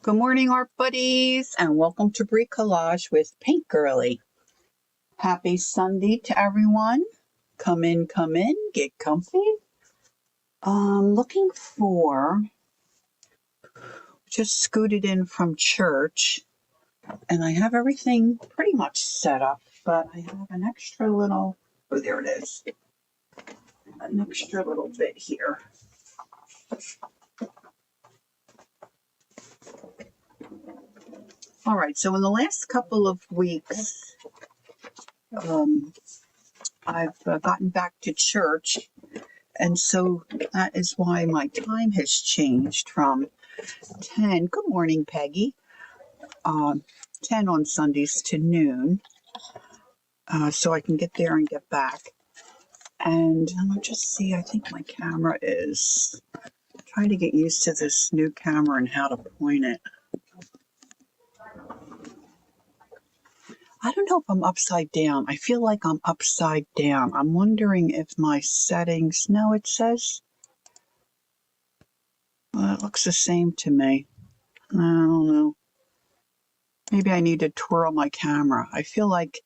Good morning, art buddies, and welcome to Bricolage with Paint Girly. Happy Sunday to everyone. Come in, get comfy. Looking for, just scooted in from church, and I have everything pretty much set up, but I have an extra little, oh, there it is, an extra little bit here. All right, so in the last couple of weeks, I've gotten back to church, and so that is why my time has changed from 10, good morning, Peggy, 10 on Sundays to noon, so I can get there and get back. And let me just see, I think my camera is trying to get used to this new camera and how to point it. I don't know if I'm upside down. I feel like I'm upside down. I'm wondering if my settings, no, it says, well, it looks the same to me. I don't know. Maybe I need to twirl my camera. I feel like,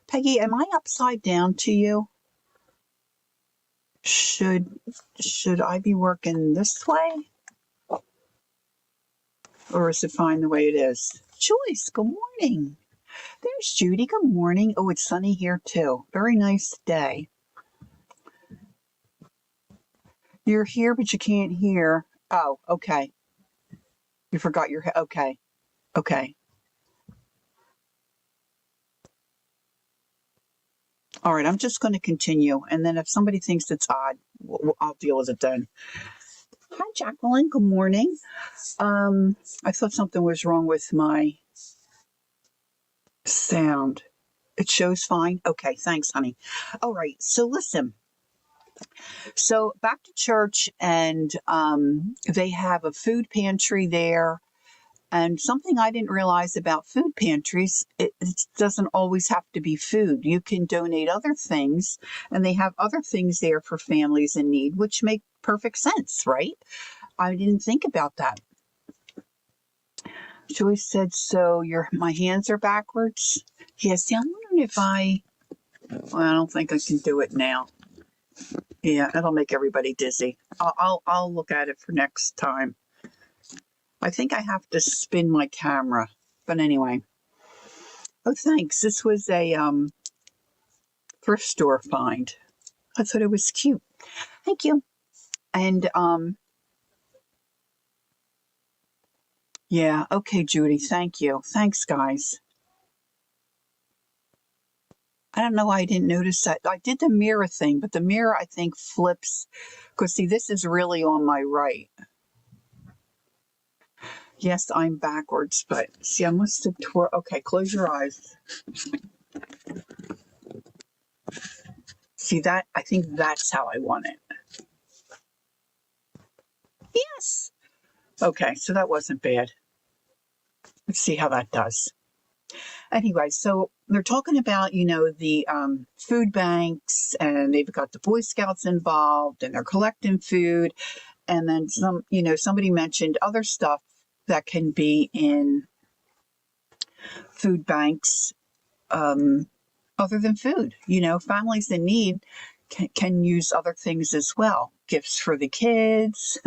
Peggy, am I upside down to you? Should I be working this way? Or is it fine the way it is? Joyce, good morning. There's Judy, good morning. Oh, it's sunny here too. Very nice day. You're here, but you can't hear. Oh, okay. You forgot your, okay. All right, I'm just going to continue. And then if somebody thinks it's odd, I'll deal with it then. Hi, Jacqueline. Good morning. I thought something was wrong with my sound. It shows fine. Okay, thanks, honey. All right, so listen. So back to church, and they have a food pantry there. And something I didn't realize about food pantries, it doesn't always have to be food. You can donate other things, and they have other things there for families in need, which make perfect sense, right? I didn't think about that. Joyce said, so my hands are backwards? Yes, see, I'm wondering if I don't think I can do it now. Yeah, it'll make everybody dizzy. I'll look at it for next time. I think I have to spin my camera, but anyway. Oh, thanks. This was a thrift store find. I thought it was cute. Thank you. And yeah, okay, Judy. Thank you. Thanks, guys. I don't know why I didn't notice that. I did the mirror thing, but the mirror, I think, flips. Because, see, this is really on my right. Yes, I'm backwards, but see, I must have okay, close your eyes. See that? I think that's how I want it. Yes. Okay, so that wasn't bad. Let's see how that does. Anyway, so they're talking about, the food banks, and they've got the Boy Scouts involved, and they're collecting food. And then somebody mentioned other stuff that can be in food banks other than food. Families in need can use other things as well. Gifts for the kids.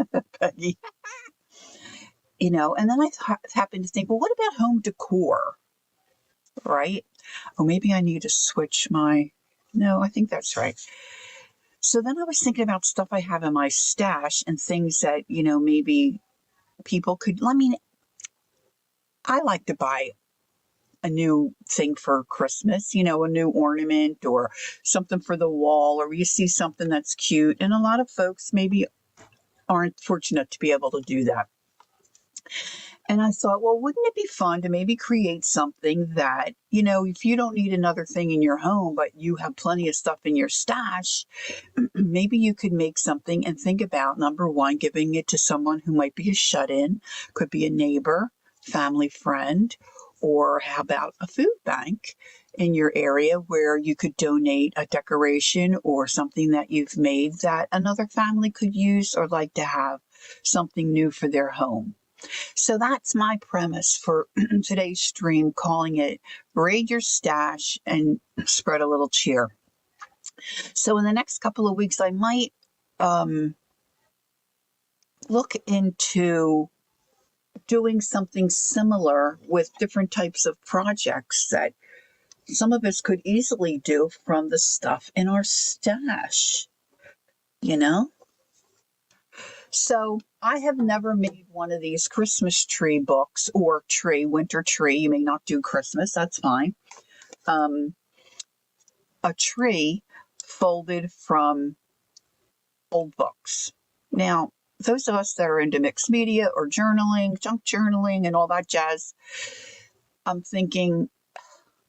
And then I happened to think, well, what about home decor? Right? Oh, maybe I need to switch no, I think that's right. So then I was thinking about stuff I have in my stash and things that, maybe people could, I like to buy a new thing for Christmas, a new ornament or something for the wall, or you see something that's cute. And a lot of folks maybe aren't fortunate to be able to do that. And I thought, well, wouldn't it be fun to maybe create something that, if you don't need another thing in your home, but you have plenty of stuff in your stash, maybe you could make something and think about, number one, giving it to someone who might be a shut-in, could be a neighbor, family friend, or how about a food bank in your area where you could donate a decoration or something that you've made that another family could use or like to have something new for their home. So that's my premise for today's stream, calling it Raid Your Stash and Spread a Little Cheer. So in the next couple of weeks, I might look into doing something similar with different types of projects that some of us could easily do from the stuff in our stash, you know? So I have never made one of these Christmas tree books or winter tree. You may not do Christmas, that's fine. A tree folded from old books. Now, those of us that are into mixed media or journaling, junk journaling, and all that jazz, I'm thinking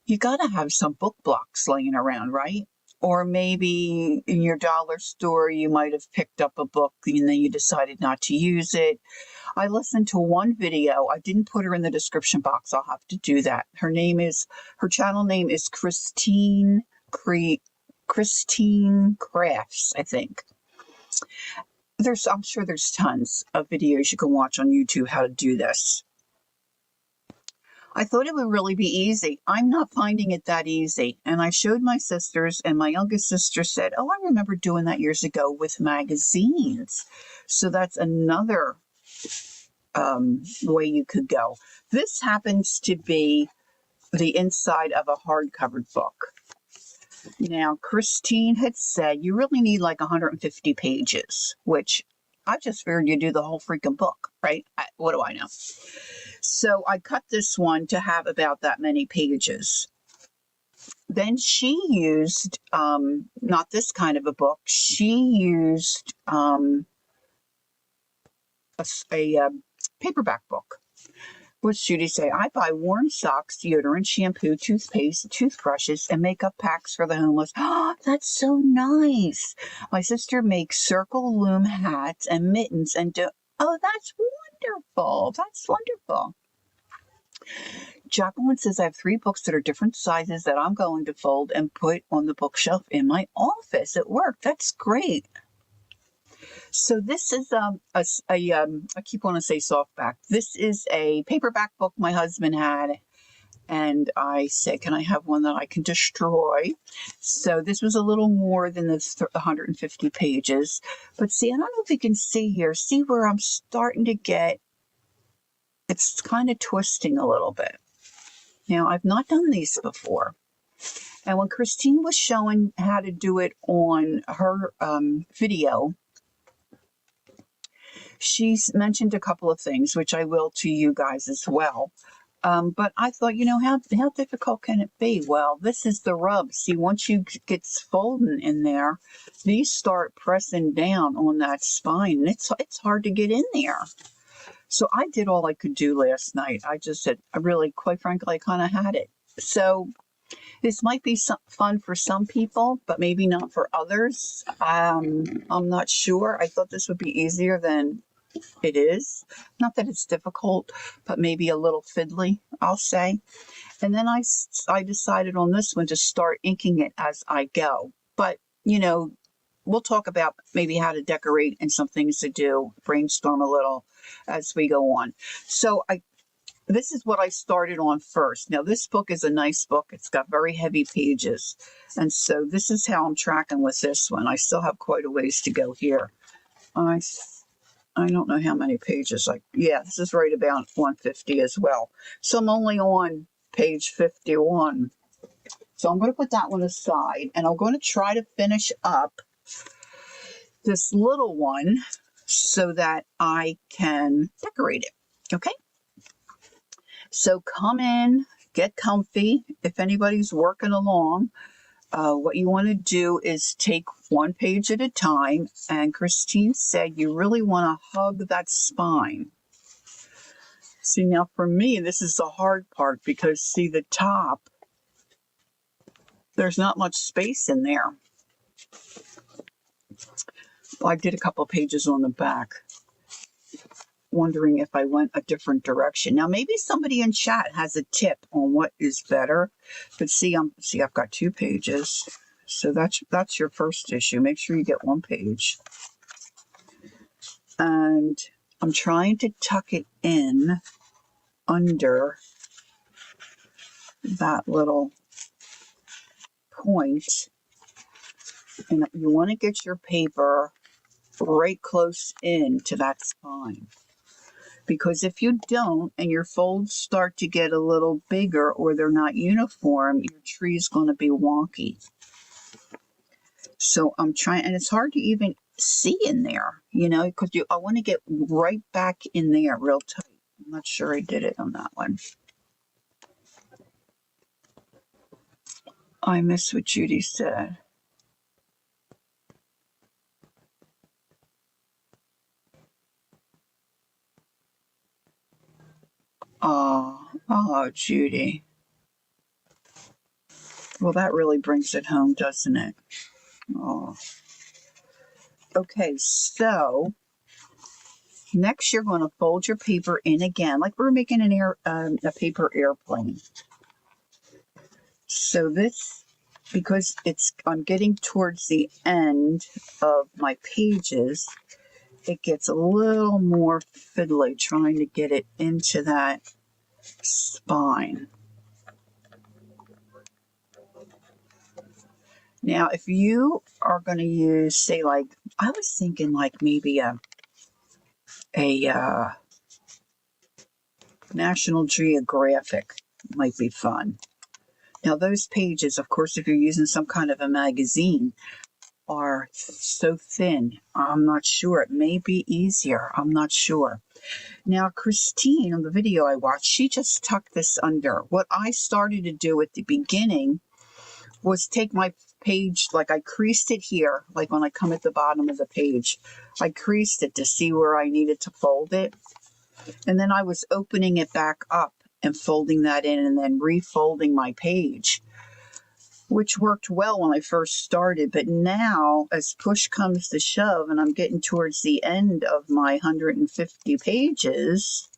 you got to have some book blocks laying around, right? Or maybe in your dollar store, you might have picked up a book and then you decided not to use it. I listened to one video. I didn't put her in the description box. I'll have to do that. Her channel name is Christine Crafts, I think. I'm sure there's tons of videos you can watch on YouTube how to do this. I thought it would really be easy. I'm not finding it that easy. And I showed my sisters, and my youngest sister said, oh, I remember doing that years ago with magazines. So that's another way you could go. This happens to be the inside of a hardcover book. Now, Christine had said you really need like 150 pages, which I just figured you do the whole freaking book, right? What do I know? So I cut this one to have about that many pages. Then she used, not this kind of a book, she used a paperback book. What should he say? I buy warm socks, deodorant, shampoo, toothpaste, toothbrushes, and makeup packs for the homeless. Oh, that's so nice. My sister makes circle loom hats and mittens oh, that's wonderful. That's wonderful. Jacqueline says I have 3 books that are different sizes that I'm going to fold and put on the bookshelf in my office at work. That's great. So this is I keep wanting to say softback. This is a paperback book my husband had, and I said, can I have one that I can destroy? So this was a little more than the 150 pages. But see, I don't know if you can see here. See where I'm starting to get, it's kind of twisting a little bit. Now, I've not done these before. And when Christine was showing how to do it on her video, she's mentioned a couple of things, which I will to you guys as well. But I thought, how difficult can it be? Well, this is the rub. See, once you get folding in there, these start pressing down on that spine. And it's hard to get in there. So I did all I could do last night. I just said, quite frankly, I kind of had it. So this might be fun for some people, but maybe not for others. I'm not sure. I thought this would be easier than it is. Not that it's difficult, but maybe a little fiddly, I'll say. And then I decided on this one to start inking it as I go. But, we'll talk about maybe how to decorate and some things to do, brainstorm a little as we go on. So this is what I started on first. Now, this book is a nice book. It's got very heavy pages. And so this is how I'm tracking with this one. I still have quite a ways to go here. I don't know how many pages. This is right about 150 as well. So I'm only on page 51. So I'm going to put that one aside. And I'm going to try to finish up this little one so that I can decorate it. Okay? So come in, get comfy. If anybody's working along, what you want to do is take one page at a time. And Christine said you really want to hug that spine. See, now for me, this is the hard part because, see, the top, there's not much space in there. I did a couple pages on the back, wondering if I went a different direction. Now, maybe somebody in chat has a tip on what is better. But see, I've got 2 pages. So that's your first issue. Make sure you get 1 page. And I'm trying to tuck it in under that little point, and you want to get your paper right close in to that spine, because if you don't and your folds start to get a little bigger or they're not uniform, your tree is going to be wonky. So I'm trying, and it's hard to even see in there, because I want to get right back in there real tight. I'm not sure I did it on that one. I miss what Judy said. Oh, Judy. Well, that really brings it home, doesn't it? Oh. Okay, so next you're going to fold your paper in again, like we're making a paper airplane. So this, because I'm getting towards the end of my pages, it gets a little more fiddly trying to get it into that spine. Now, if you are going to use, say, like, I was thinking like maybe a National Geographic might be fun. Now, those pages, of course, if you're using some kind of a magazine, are so thin. I'm not sure. It may be easier. I'm not sure. Now, Christine, on the video I watched, she just tucked this under. What I started to do at the beginning was take my page, like I creased it here, like when I come at the bottom of the page, I creased it to see where I needed to fold it. And then I was opening it back up and folding that in and then refolding my page, which worked well when I first started. But now, as push comes to shove and I'm getting towards the end of my 150 pages,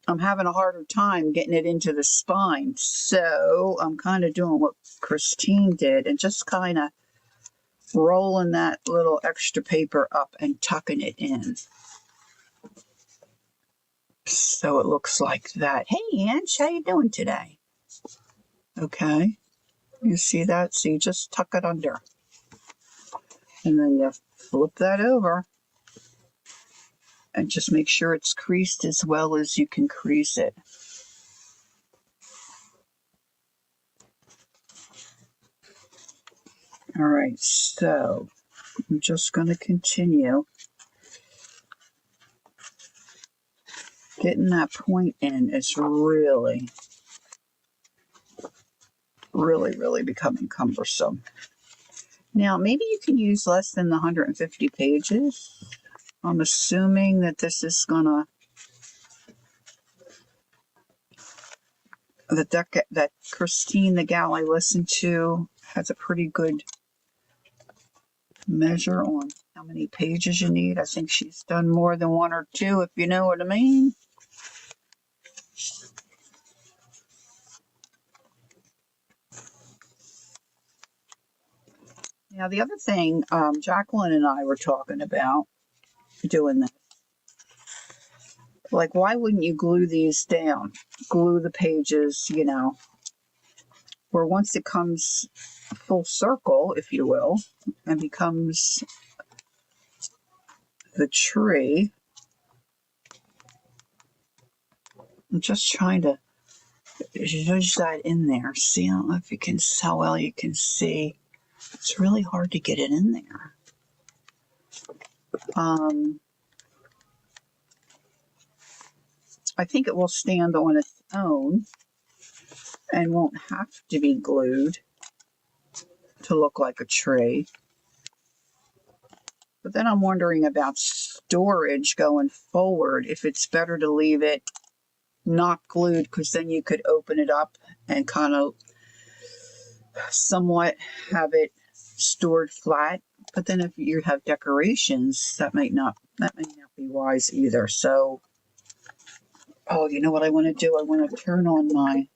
I'm having a harder time getting it into the spine. So I'm kind of doing what Christine did and just kind of rolling that little extra paper up and tucking it in. So it looks like that. Hey, Ange, how you doing today? Okay. You see that? So you just tuck it under. And then you flip that over. And just make sure it's creased as well as you can crease it. All right, so I'm just going to continue getting that point in. Is really, really becoming cumbersome. Now, maybe you can use less than the 150 pages. I'm assuming that this is going to, that Christine, the gal I listened to, has a pretty good measure on how many pages you need. I think she's done more than one or two, if you know what I mean. Now, the other thing, Jacqueline and I were talking about doing this. Like, why wouldn't you glue these down? Glue the pages, where once it comes full circle, if you will, and becomes the tree. I'm just trying to judge that in there. See, I don't know if you can, how well you can see. It's really hard to get it in there. I think it will stand on its own and won't have to be glued to look like a tree. But then I'm wondering about storage going forward, if it's better to leave it not glued, because then you could open it up and kind of somewhat have it stored flat. But then if you have decorations, that may not be wise either. So, oh, you know what I want to do? I want to turn on my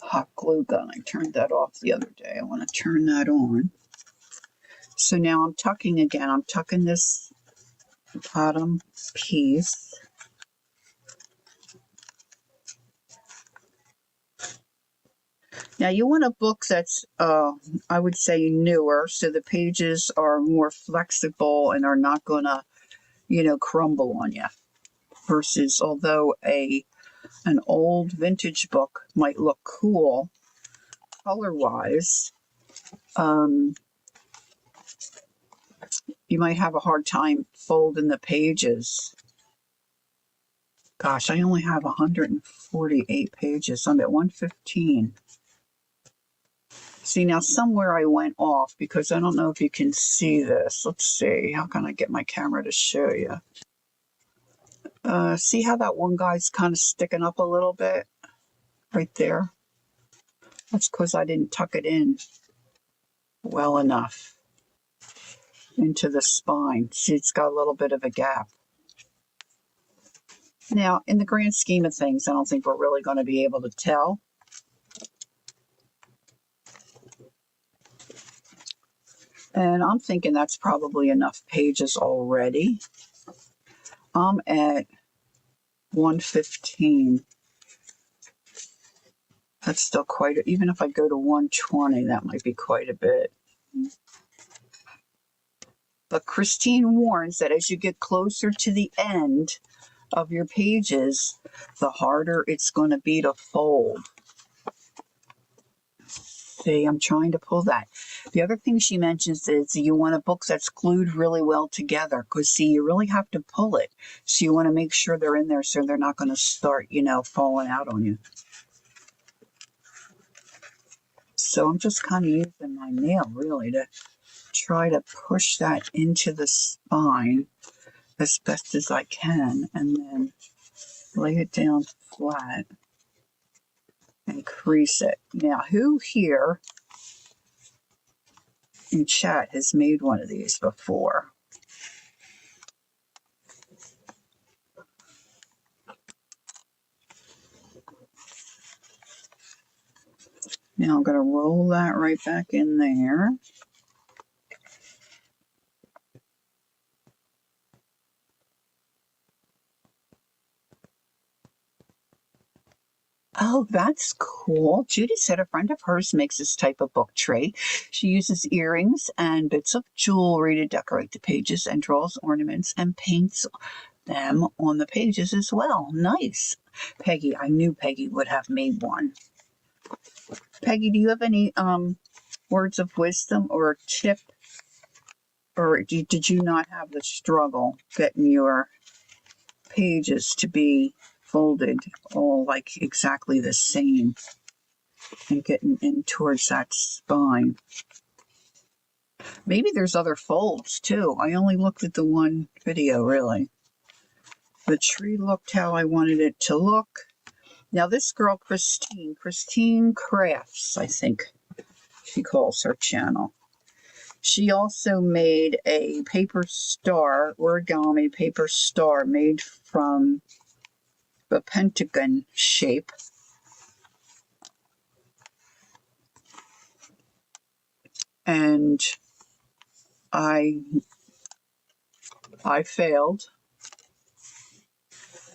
hot glue gun. I turned that off the other day. I want to turn that on. So now I'm tucking again. I'm tucking this bottom piece. Now you want a book that's, I would say, newer, so the pages are more flexible and are not going to, crumble on you. Versus, although an old vintage book might look cool color-wise, you might have a hard time folding the pages. Gosh, I only have 148 pages. I'm at 115. See, now somewhere I went off because I don't know if you can see this. Let's see. How can I get my camera to show you? See how that one guy's kind of sticking up a little bit? Right there. That's because I didn't tuck it in well enough into the spine. See, it's got a little bit of a gap. Now, in the grand scheme of things, I don't think we're really going to be able to tell. And I'm thinking that's probably enough pages already. I'm at 115. That's still quite a, even if I go to 120, that might be quite a bit. But Christine warns that as you get closer to the end of your pages, the harder it's going to be to fold. See, I'm trying to pull that. The other thing she mentions is you want a book that's glued really well together because, see, you really have to pull it. So you want to make sure they're in there so they're not going to start, falling out on you. So I'm just kind of using my nail, really, to try to push that into the spine as best as I can and then lay it down flat and crease it. Now, who here in chat has made one of these before? Now I'm going to roll that right back in there. Oh, that's cool. Judy said a friend of hers makes this type of book tray. She uses earrings and bits of jewelry to decorate the pages and draws ornaments and paints them on the pages as well. Nice. Peggy, I knew Peggy would have made one. Peggy, do you have any words of wisdom or a tip? Or did you not have the struggle getting your pages to be folded all like exactly the same and getting in towards that spine? Maybe there's other folds too. I only looked at the one video, really. The tree looked how I wanted it to look. Now this girl, Christine Crafts, I think she calls her channel. She also made a paper star, origami paper star made from the pentagon shape. And I failed.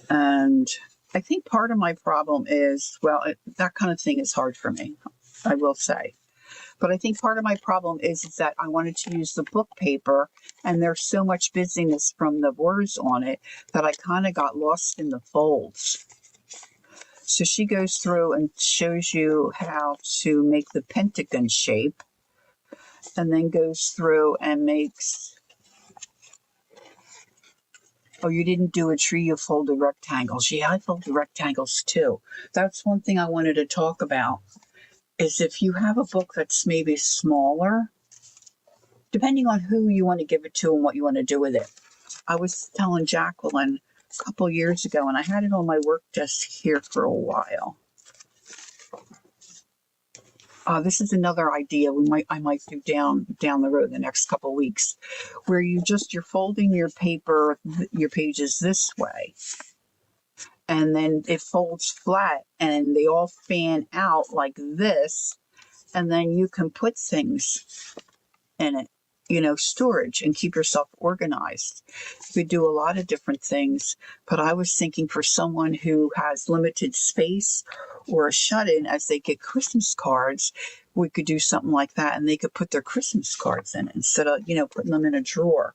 And I think part of my problem is, well, that kind of thing is hard for me, I will say. But I think part of my problem is that I wanted to use the book paper, and there's so much busyness from the words on it that I kind of got lost in the folds. So she goes through and shows you how to make the pentagon shape, and then goes through and makes... Oh, you didn't do a tree, you folded rectangles. Yeah, I folded rectangles too. That's one thing I wanted to talk about, is if you have a book that's maybe smaller, depending on who you want to give it to and what you want to do with it. I was telling Jacqueline a couple years ago, and I had it on my work desk here for a while. This is another idea I might do down the road the next couple weeks, where you're folding your paper, your pages this way, and then it folds flat, and they all fan out like this, and then you can put things in it. storage and keep yourself organized. You could do a lot of different things, but I was thinking for someone who has limited space or a shut-in as they get Christmas cards, we could do something like that, and they could put their Christmas cards in instead of, putting them in a drawer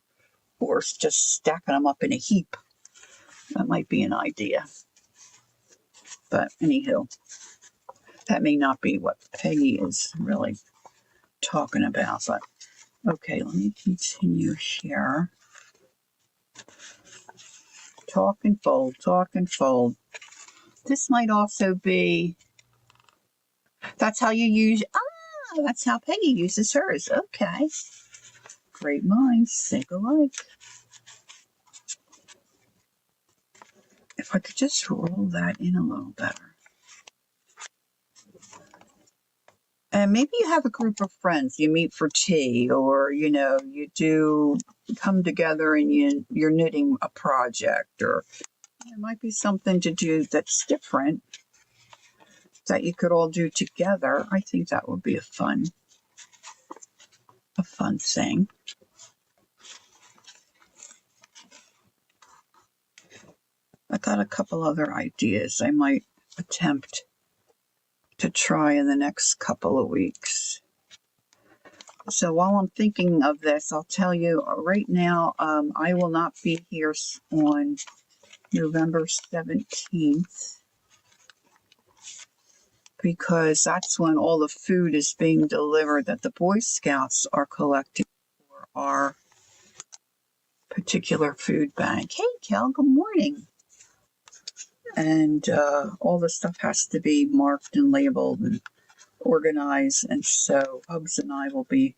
or just stacking them up in a heap. That might be an idea. But anywho, that may not be what Peggy is really talking about. But okay, let me continue here. Talk and fold, talk and fold. This might also be, that's how you use, that's how Peggy uses hers. Okay. Great minds think alike. If I could just roll that in a little better. And maybe you have a group of friends, you meet for tea, or, you do come together and you're knitting a project, or there might be something to do that's different that you could all do together. I think that would be a fun thing. I got a couple other ideas I might attempt to try in the next couple of weeks. So while I'm thinking of this, I'll tell you right now, I will not be here on November 17th because that's when all the food is being delivered that the Boy Scouts are collecting for our particular food bank. Hey, Kel, good morning. And all the stuff has to be marked and labeled and organized, and so Hubbs and I will be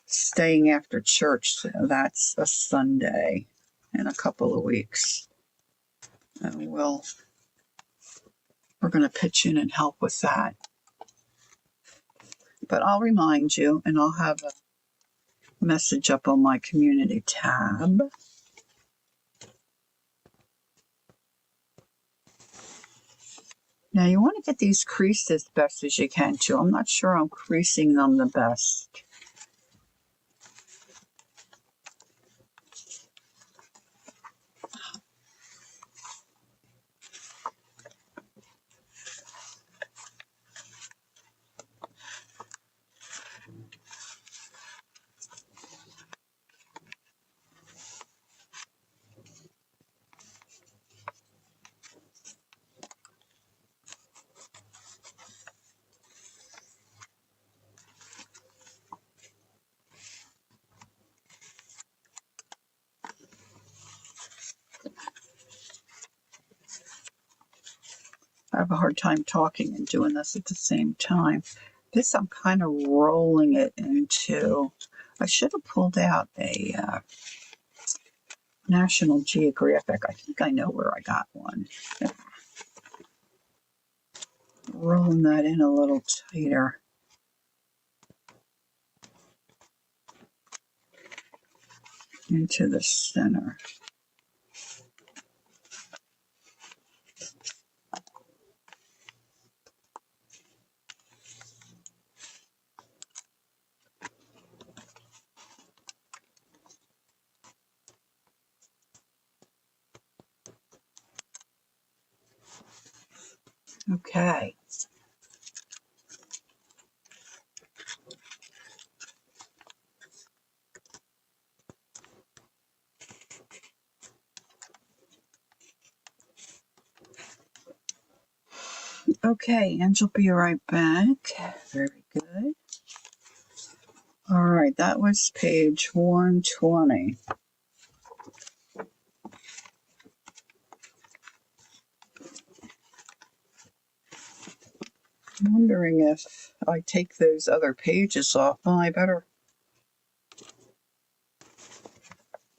staying after church. So that's a Sunday in a couple of weeks. And we're going to pitch in and help with that. But I'll remind you, and I'll have a message up on my community tab. Now you want to get these creased as best as you can too. I'm not sure I'm creasing them the best. I have a hard time talking and doing this at the same time. This, I'm kind of rolling it into, I should have pulled out a National Geographic. I think I know where I got one. Rolling that in a little tighter. Into the center. Okay. Okay, Ange will be right back. Very good. All right, that was page 120. I'm wondering if I take those other pages off. Well, I better.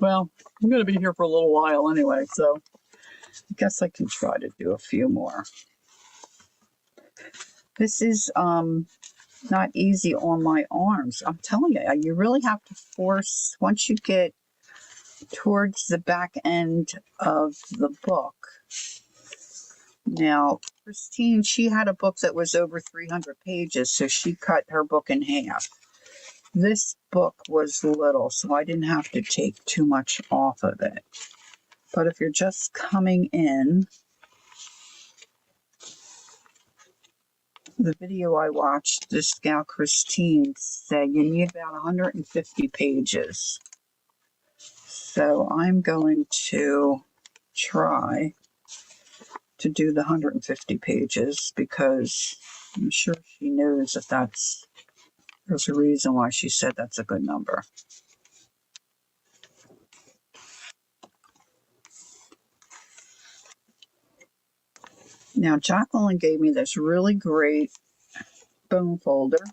Well, I'm going to be here for a little while anyway, so I guess I can try to do a few more. This is not easy on my arms. I'm telling you, you really have to force, once you get towards the back end of the book. Now, Christine, she had a book that was over 300 pages, so she cut her book in half. This book was little, so I didn't have to take too much off of it. But if you're just coming in, the video I watched, this gal Christine said you need about 150 pages. So I'm going to try to do the 150 pages because I'm sure she knows that there's a reason why she said that's a good number. Now, Jacqueline gave me this really great bone folder,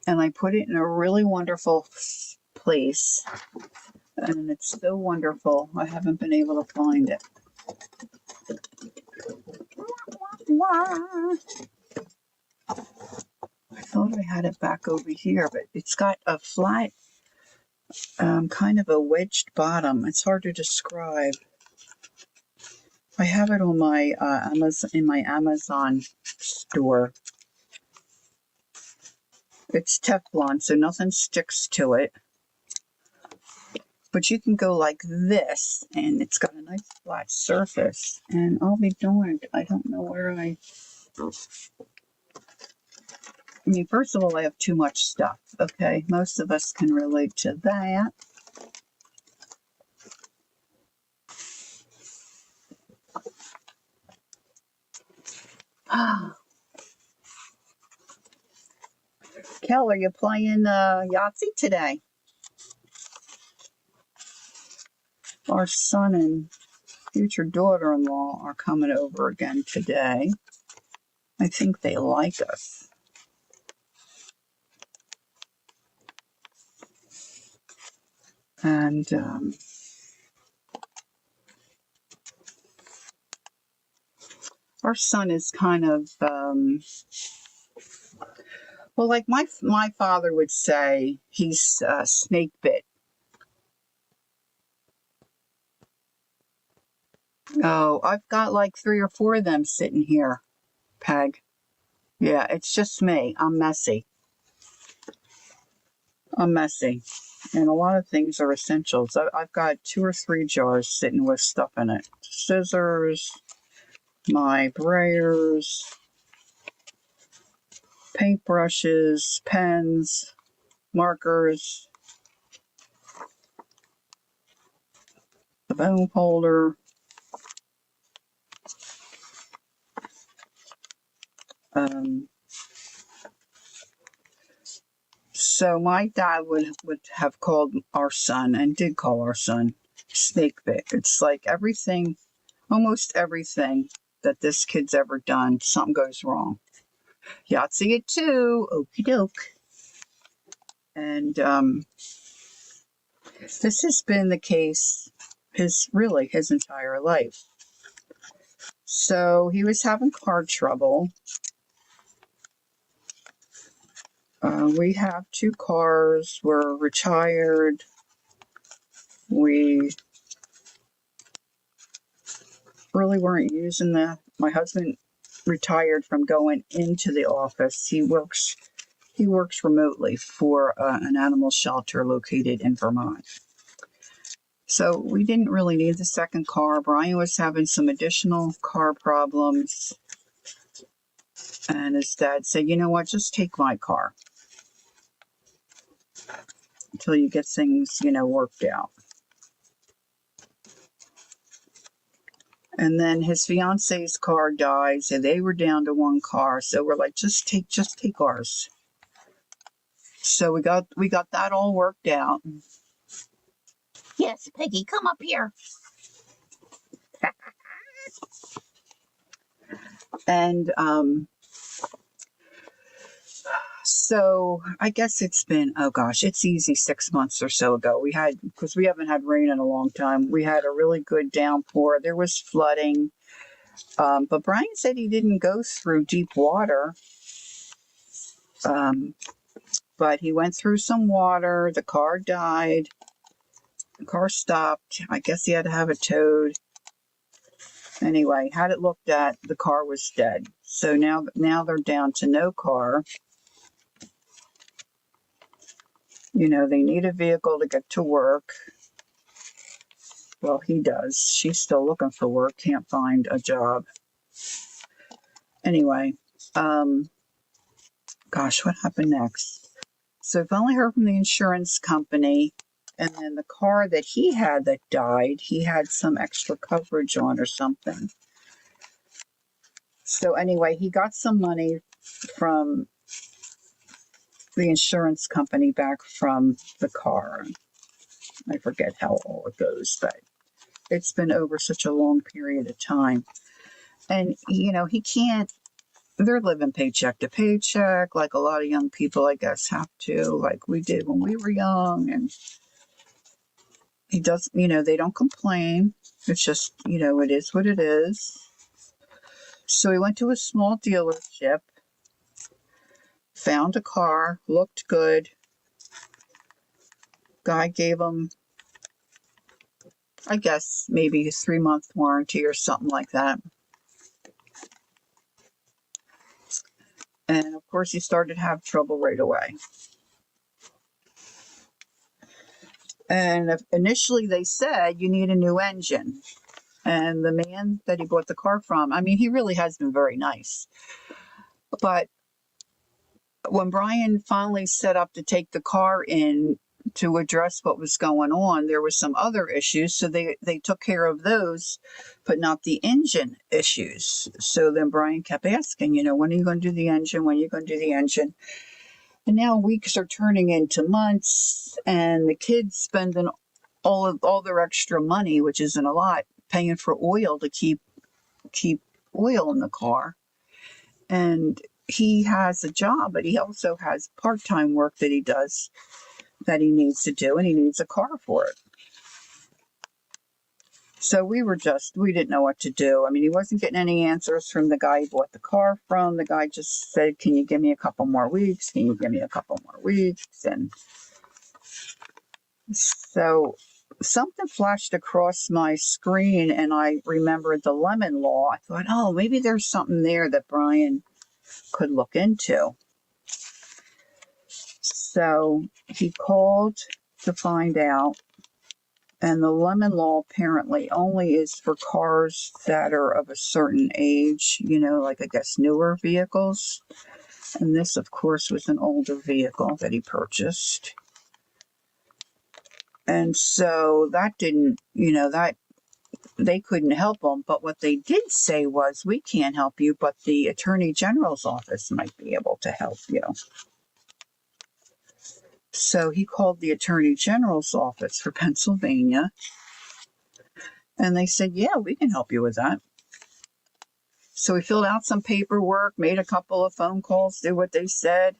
and I put it in a really wonderful place, and it's so wonderful. I haven't been able to find it. I thought I had it back over here, but it's got a flat, kind of a wedged bottom. It's hard to describe. I have it on my Amazon store. It's Teflon, so nothing sticks to it. But you can go like this, and it's got a nice flat surface. And I'll be darned, I don't know where I mean, first of all, I have too much stuff, okay? Most of us can relate to that. Kel, are you playing Yahtzee today? Our son and future daughter-in-law are coming over again today. I think they like us. And our son is kind of, well, like my father would say, he's snake bit. Oh, I've got like 3 or 4 of them sitting here, Peg. Yeah, it's just me. I'm messy. And a lot of things are essentials. I've got 2 or 3 jars sitting with stuff in it. Scissors, my brayers, paintbrushes, pens, markers, the bone folder, so my dad would have called our son, and did call our son, snake bit. It's like everything, almost everything that this kid's ever done, something goes wrong. Yahtzee it too, okie doke. And this has been the case his entire life. So he was having car trouble. We have 2 cars. We're retired. We really weren't using that. My husband retired from going into the office. He works remotely for an animal shelter located in Vermont. So we didn't really need the second car. Brian was having some additional car problems. And his dad said, you know what, just take my car until you get things, worked out. And then his fiance's car died, so they were down to 1 car. So we're like, just take ours. So we got that all worked out. Yes, Peggy, come up here. And so I guess it's been, it's easy 6 months or so ago. Because we haven't had rain in a long time, we had a really good downpour. There was flooding. But Brian said he didn't go through deep water. But he went through some water. The car died. The car stopped. I guess he had to have it towed. Anyway, had it looked at, the car was dead. So now they're down to no car. They need a vehicle to get to work. Well, he does. She's still looking for work, can't find a job. Anyway, gosh, what happened next? So I finally heard from the insurance company, and then the car that he had that died, he had some extra coverage on or something. So anyway, he got some money from the insurance company back from the car. I forget how all it goes, but it's been over such a long period of time. And, he can't, they're living paycheck to paycheck, like a lot of young people, I guess, have to, like we did when we were young. And he does, they don't complain. It's just, it is what it is. So he went to a small dealership, found a car, looked good. Guy gave him, I guess, maybe a 3-month warranty or something like that. And of course, he started to have trouble right away. And initially they said, you need a new engine. And the man that he bought the car from, I mean, he really has been very nice. But when Brian finally set up to take the car in to address what was going on, there were some other issues. So they took care of those, but not the engine issues. So then Brian kept asking, when are you going to do the engine? When are you going to do the engine? And now weeks are turning into months, and the kids spending all their extra money, which isn't a lot, paying for oil to keep oil in the car. And he has a job, but he also has part-time work that he does that he needs to do, and he needs a car for it. So we didn't know what to do. I mean, he wasn't getting any answers from the guy he bought the car from. The guy just said, can you give me a couple more weeks? Can you give me a couple more weeks? And so something flashed across my screen, and I remembered the lemon law. I thought, oh, maybe there's something there that Brian could look into. So he called to find out. And the lemon law apparently only is for cars that are of a certain age, like I guess newer vehicles. And this, of course, was an older vehicle that he purchased. And so that didn't, that they couldn't help him. But what they did say was, we can't help you, but the Attorney General's office might be able to help you. So he called the Attorney General's office for Pennsylvania. And they said, yeah, we can help you with that. So he filled out some paperwork, made a couple of phone calls, did what they said.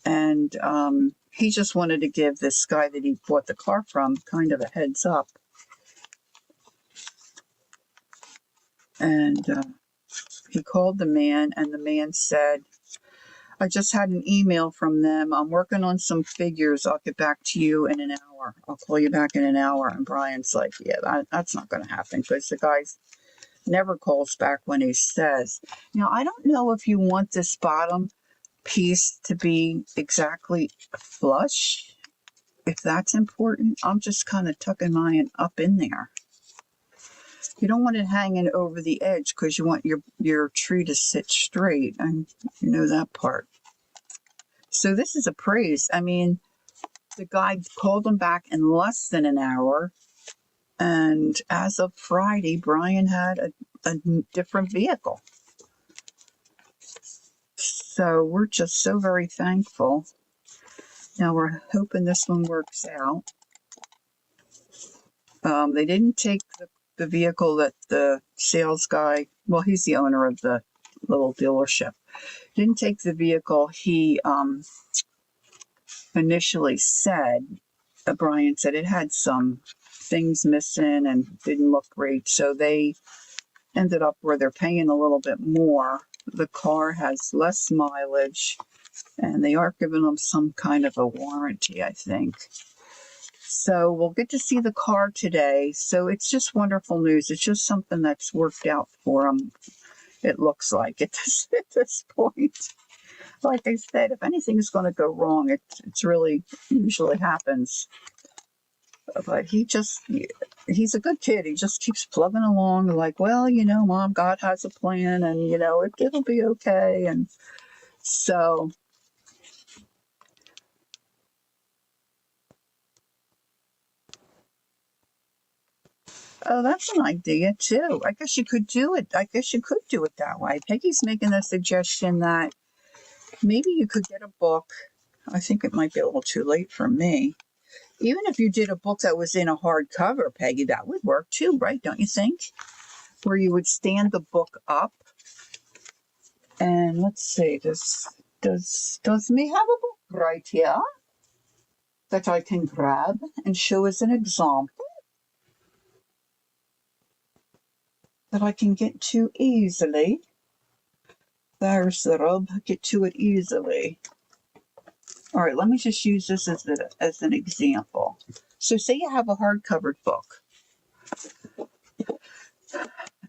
And he just wanted to give this guy that he bought the car from kind of a heads up. And he called the man, and the man said, I just had an email from them. I'm working on some figures. I'll get back to you in an hour. I'll call you back in an hour. And Brian's like, yeah, that's not going to happen, because the guy never calls back when he says. Now, I don't know if you want this bottom piece to be exactly flush, if that's important. I'm just kind of tucking mine up in there. You don't want it hanging over the edge, because you want your tree to sit straight, and you know that part. So this is a praise. I mean, the guy called him back in less than an hour, and as of Friday, Brian had a different vehicle. So we're just so very thankful. Now we're hoping this one works out. They didn't take the vehicle that the sales guy, well, he's the owner of the little dealership, didn't take the vehicle he initially said. Brian said it had some things missing and didn't look great, so they ended up where they're paying a little bit more. The car has less mileage, and they are giving them some kind of a warranty, I think. So we'll get to see the car today. So it's just wonderful news. It's just something that's worked out for them, it looks like, at this point. Like I said, if anything's going to go wrong, it's really usually happens. But he's a good kid. He just keeps plugging along like, well, Mom, God has a plan and, it'll be okay. And so, oh, that's an idea too. I guess you could do it. I guess you could do it that way. Peggy's making a suggestion that maybe you could get a book. I think it might be a little too late for me. Even if you did a book that was in a hardcover, Peggy, that would work too, right? Don't you think? Where you would stand the book up. And let's see, does me have a book right here that I can grab and show as an example that I can get to easily? There's the rub, get to it easily. All right, let me just use this as an example. So say you have a hardcover book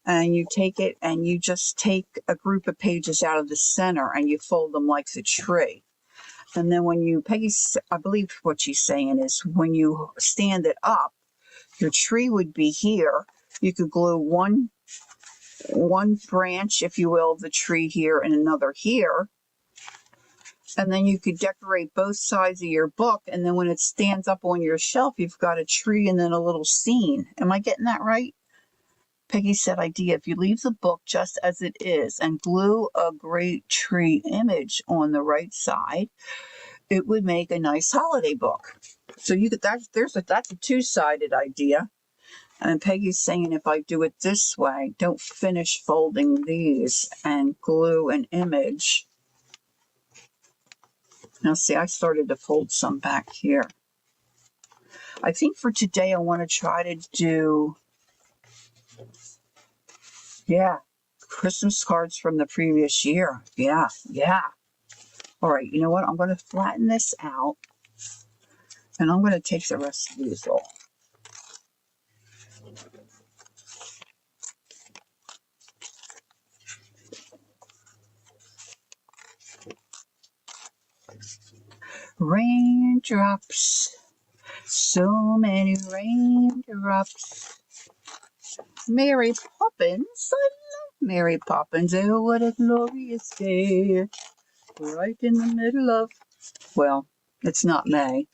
and you take it and you just take a group of pages out of the center and you fold them like the tree. And then I believe what she's saying is when you stand it up, your tree would be here. You could glue one branch, if you will, of the tree here and another here. And then you could decorate both sides of your book. And then when it stands up on your shelf, you've got a tree and then a little scene. Am I getting that right? Peggy said, idea, if you leave the book just as it is and glue a great tree image on the right side, it would make a nice holiday book. So that's a two-sided idea. And Peggy's saying if I do it this way, don't finish folding these and glue an image. Now see, I started to fold some back here. I think for today I want to try to do, Christmas cards from the previous year. Yeah. All right, you know what? I'm going to flatten this out and I'm going to take the rest of these off. Raindrops, so many raindrops. Mary Poppins, I love Mary Poppins. Oh, what a glorious day. Right in the middle of, well, it's not May.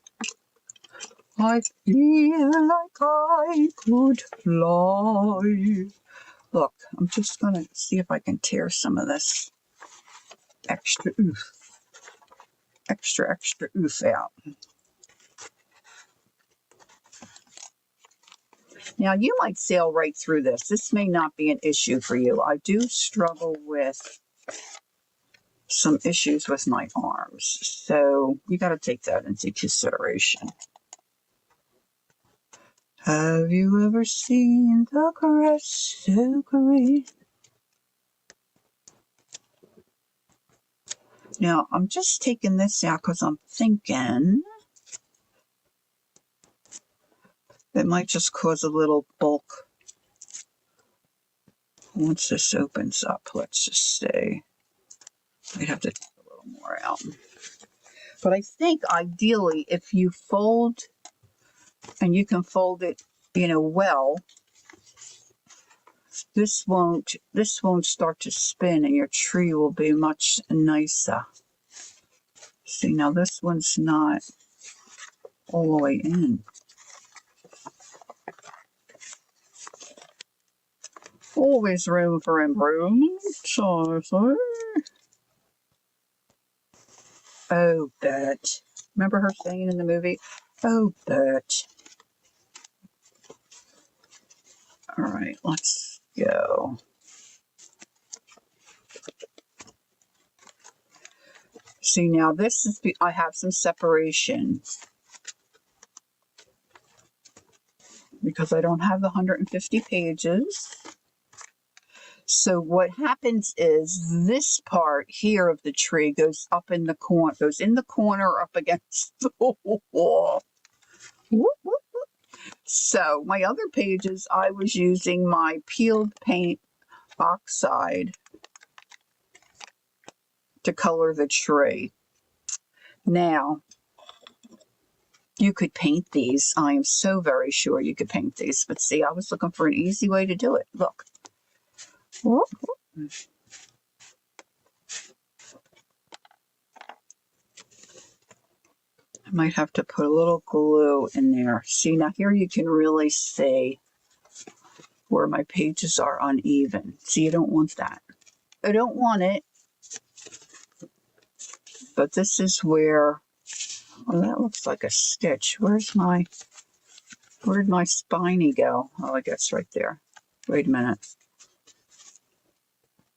I feel like I could fly. Look, I'm just going to see if I can tear some of this extra oof out. Now, you might sail right through this. This may not be an issue for you. I do struggle with some issues with my arms, so you got to take that into consideration. Have you ever seen the grass so green? Now, I'm just taking this out because I'm thinking it might just cause a little bulk. Once this opens up, let's just say, I'd have to take a little more out. But I think ideally, if you fold, and you can fold it, well, this won't start to spin and your tree will be much nicer. See, now this one's not all the way in. Always room for improvement. So. Oh, Bert. Remember her saying in the movie, oh, Bert. All right, let's go. See, now this is, I have some separation because I don't have the 150 pages. So what happens is this part here of the tree goes up in the corner, up against the wall. Whoop, whoop, whoop. So my other pages, I was using my peeled paint oxide to color the tree. Now, you could paint these. I am so very sure you could paint these. But see, I was looking for an easy way to do it. Look. Whoop, whoop. I might have to put a little glue in there. See, now here you can really see where my pages are uneven. See, you don't want that. I don't want it. But this is where, oh, that looks like a stitch. Where'd my spiny go? Oh, I guess right there. Wait a minute.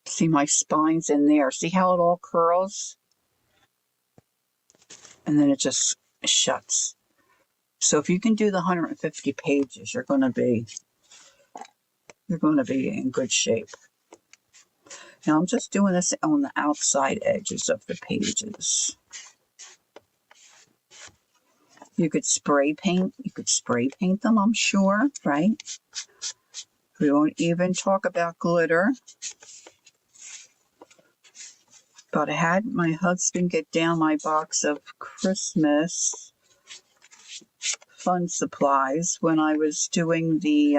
See, my spine's in there. See how it all curls? And then it just shuts. So if you can do the 150 pages, you're going to be in good shape. Now I'm just doing this on the outside edges of the pages. You could spray paint. You could spray paint them, I'm sure, right? We won't even talk about glitter. But I had my husband get down my box of Christmas fun supplies when I was doing the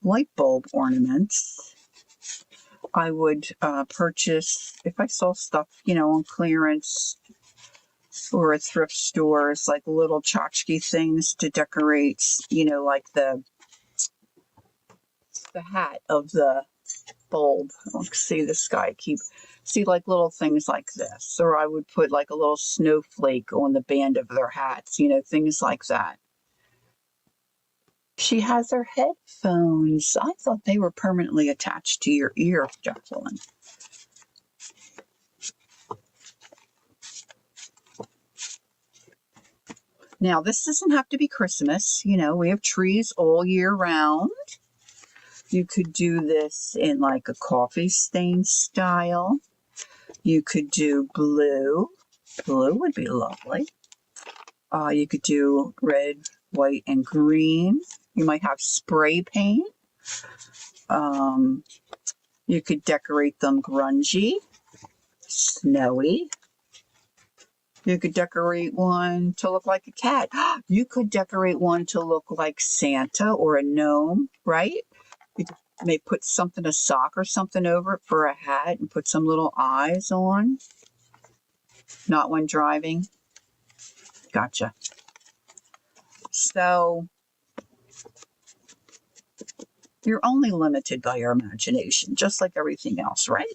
light bulb ornaments. I would purchase, if I saw stuff, on clearance or at thrift stores, like little tchotchke things to decorate, like the hat of the bulb. See this guy see like little things like this, or I would put like a little snowflake on the band of their hats, things like that. She has her headphones. I thought they were permanently attached to your ear, Jacqueline. Now, this doesn't have to be Christmas. We have trees all year round. You could do this in like a coffee stain style. You could do blue. Blue would be lovely. You could do red, white, and green. You might have spray paint. You could decorate them grungy, snowy. You could decorate one to look like a cat. You could decorate one to look like Santa or a gnome, right? You may put a sock or something over it for a hat and put some little eyes on. Not when driving. Gotcha. So, you're only limited by your imagination, just like everything else, right?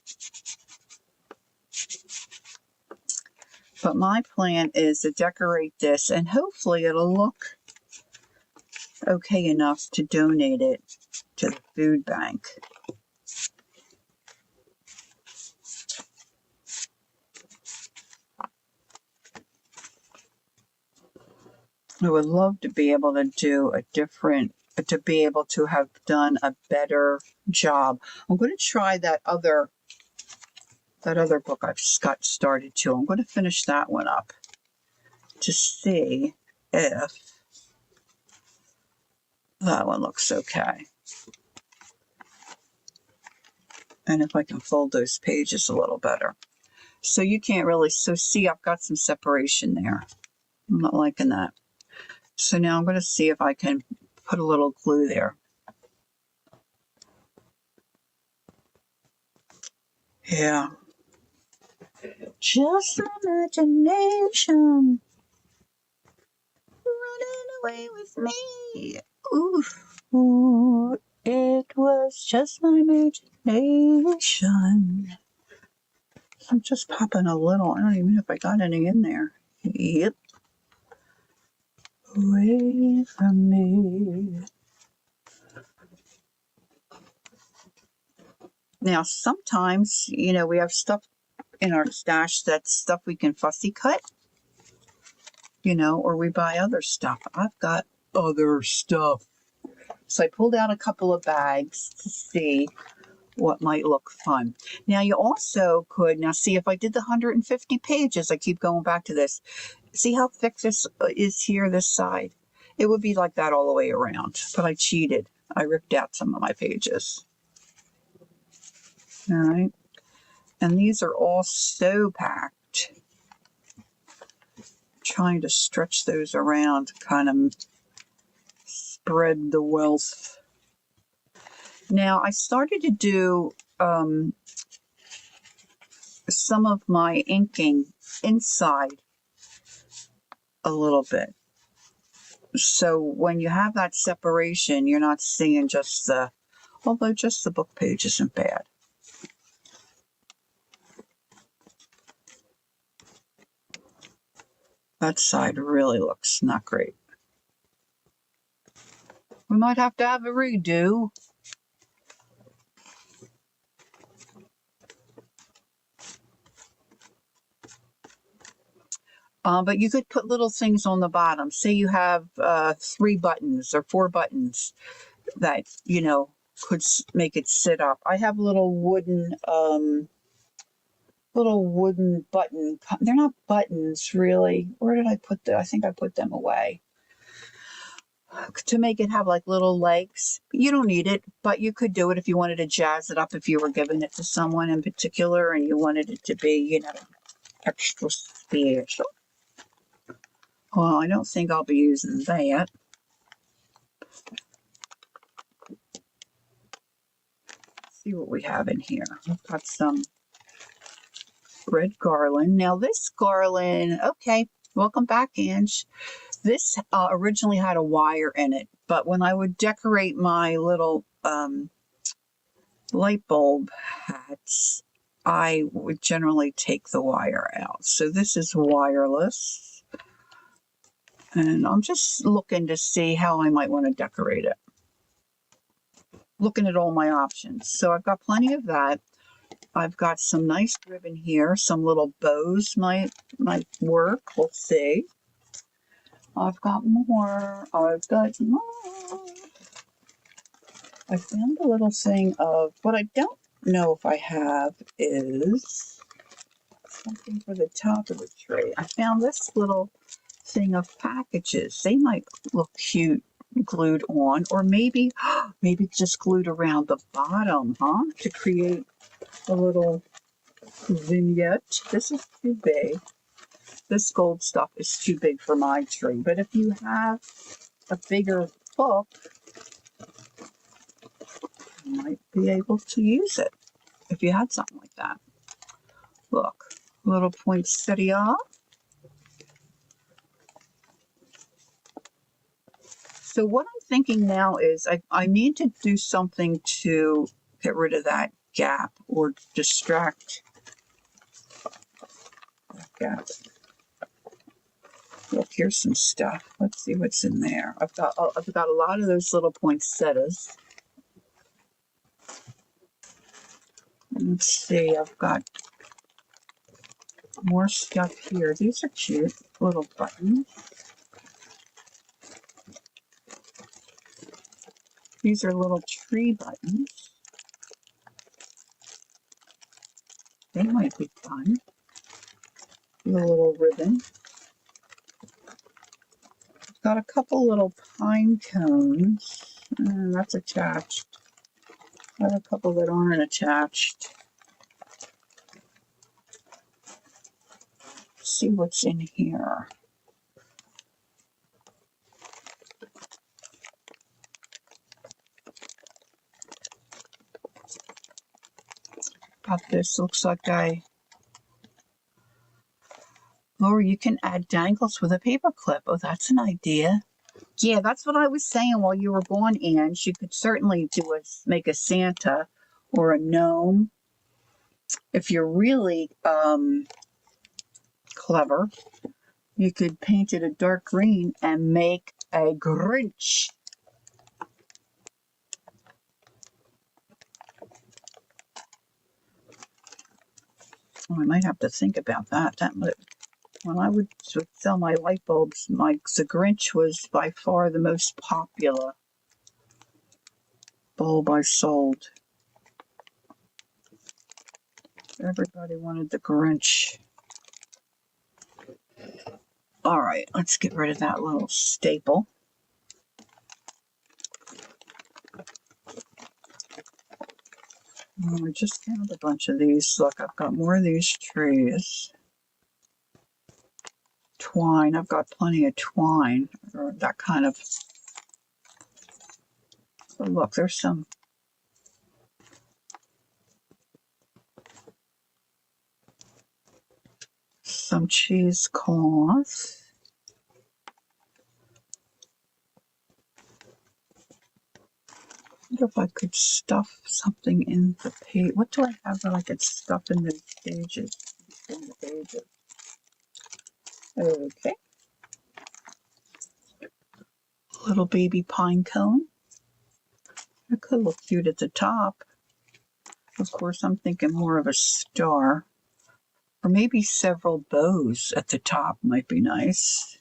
But my plan is to decorate this, and hopefully it'll look okay enough to donate it to the food bank. I would love to be able to do to be able to have done a better job. I'm going to try that other book I've got started too. I'm going to finish that one up to see if that one looks okay. And if I can fold those pages a little better. So you can't really, see, I've got some separation there. I'm not liking that. So now I'm going to see if I can put a little glue there. Yeah. Just imagination running away with me. Ooh, it was just my imagination. I'm just popping a little. I don't even know if I got any in there. Yep. Away from me. Now, sometimes, we have stuff in our stash that's stuff we can fussy cut, or we buy other stuff. I've got other stuff. So I pulled out a couple of bags to see what might look fun. Now, you also could, see if I did the 150 pages, I keep going back to this. See how thick this is here, this side? It would be like that all the way around, but I cheated. I ripped out some of my pages. All right. And these are all so packed. Trying to stretch those around, kind of spread the wealth. Now, I started to do some of my inking inside a little bit. So when you have that separation, you're not seeing just the, although just the book page isn't bad. That side really looks not great. We might have to have a redo. But you could put little things on the bottom. Say you have 3 buttons or 4 buttons that, you know, could make it sit up. I have little wooden button. They're not buttons, really. Where did I put them? I think I put them away. To make it have like little legs. You don't need it, but you could do it if you wanted to jazz it up, if you were giving it to someone in particular and you wanted it to be, you know, extra special. Well, I don't think I'll be using that. Let's see what we have in here. We've got some red garland. Now this garland, okay, welcome back, Ange. This originally had a wire in it, but when I would decorate my little light bulb hats, I would generally take the wire out. So this is wireless. And I'm just looking to see how I might want to decorate it. Looking at all my options. So I've got plenty of that. I've got some nice ribbon here. Some little bows might work. We'll see. I've got more. I found a little thing of, what I don't know if I have is something for the top of the tray. I found this little thing of packages. They might look cute glued on, or maybe just glued around the bottom, huh? To create a little vignette. This is too big. This gold stuff is too big for my tree. But if you have a bigger book, you might be able to use it if you had something like that. Look, little poinsettia. So what I'm thinking now is I need to do something to get rid of that gap or distract that gap. Look, here's some stuff. Let's see what's in there. I've got a lot of those little poinsettias. Let's see, I've got more stuff here. These are cute little buttons. These are little tree buttons. They might be fun. A little ribbon. I've got a couple little pine cones. That's attached. I have a couple that aren't attached. Let's see what's in here. Got this. Looks like Laura, you can add dangles with a paper clip. Oh, that's an idea. Yeah, that's what I was saying while you were gone, Anne. You could certainly make a Santa or a gnome. If you're really clever, you could paint it a dark green and make a Grinch. Oh, I might have to think about that. When I would sell my light bulbs, the Grinch was by far the most popular bulb I sold. Everybody wanted the Grinch. All right, let's get rid of that little staple. I just found a bunch of these. Look, I've got more of these trees. Twine. I've got plenty of twine, or that kind of. Oh, look, there's some cheesecloth. I wonder if I could stuff something in the page. What do I have that I could stuff in the pages? In the pages. Okay. Little baby pine cone. It could look cute at the top. Of course, I'm thinking more of a star. Or maybe several bows at the top might be nice.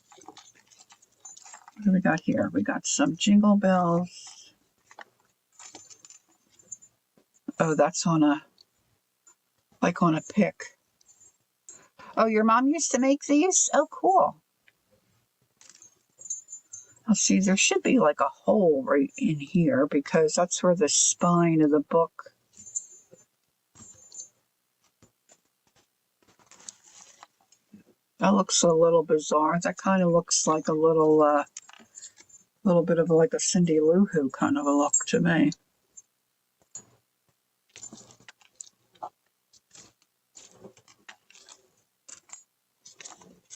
What do we got here? We got some jingle bells. Oh, that's on a pick. Oh, your mom used to make these? Oh, cool. Let's see, there should be like a hole right in here because that's where the spine of the book. That looks a little bizarre. That kind of looks like a little bit of like a Cindy Lou Who kind of a look to me.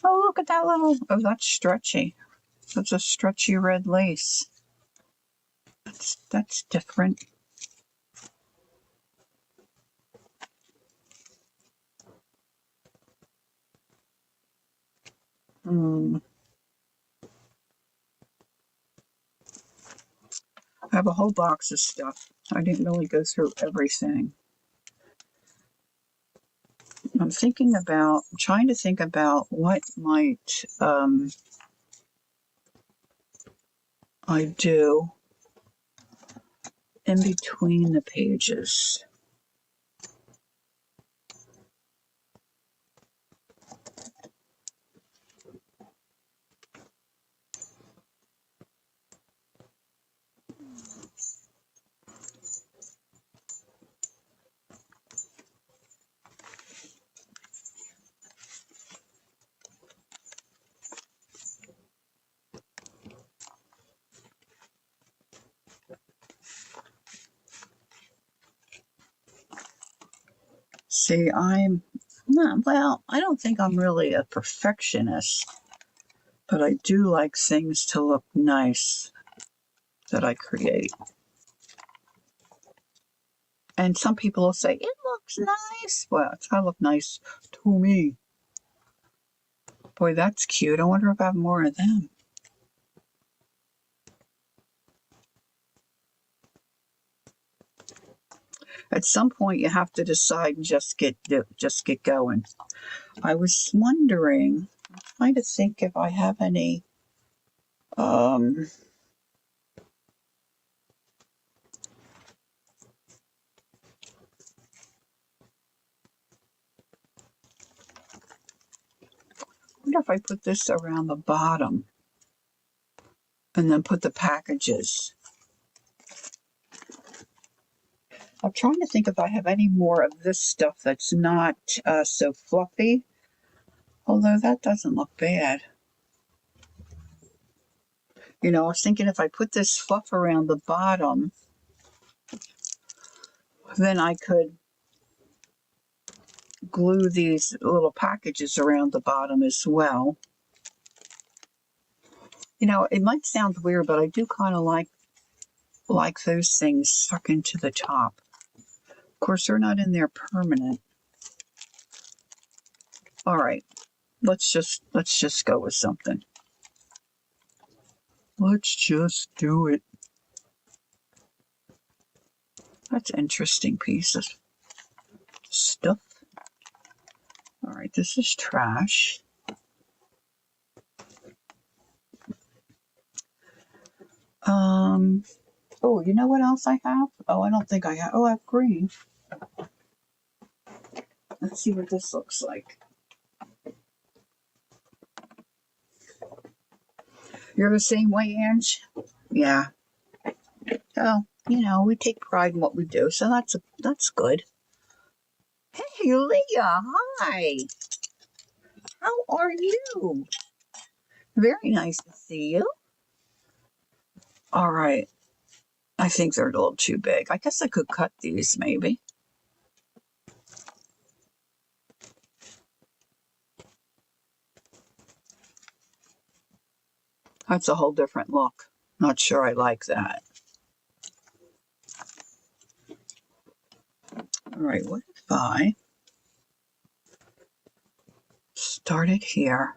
Oh, look at that little, oh, that's stretchy. That's a stretchy red lace. That's different. I have a whole box of stuff. I didn't really go through everything. I'm trying to think about what might I do in between the pages. See, I'm not, well, I don't think I'm really a perfectionist, but I do like things to look nice that I create. And some people will say, it looks nice. Well, it's gotta look nice to me. Boy, that's cute. I wonder if I have more of them. At some point, you have to decide and just get going. I was wondering, trying to think if I have any. I wonder if I put this around the bottom and then put the packages. I'm trying to think if I have any more of this stuff that's not so fluffy. Although that doesn't look bad. You know, I was thinking if I put this fluff around the bottom, then I could glue these little packages around the bottom as well. You know, it might sound weird, but I do kind of like those things stuck into the top. Of course, they're not in there permanent. All right, let's just go with something. Let's just do it. That's an interesting piece of stuff. All right, this is trash. Oh, you know what else I have? Oh, I don't think I have. Oh, I have green. Let's see what this looks like. You're the same way, Ange? Yeah. Oh, you know, we take pride in what we do, so that's good. Hey, Leah, hi. How are you? Very nice to see you. All right. I think they're a little too big. I guess I could cut these maybe. That's a whole different look. Not sure I like that. All right, what if I started here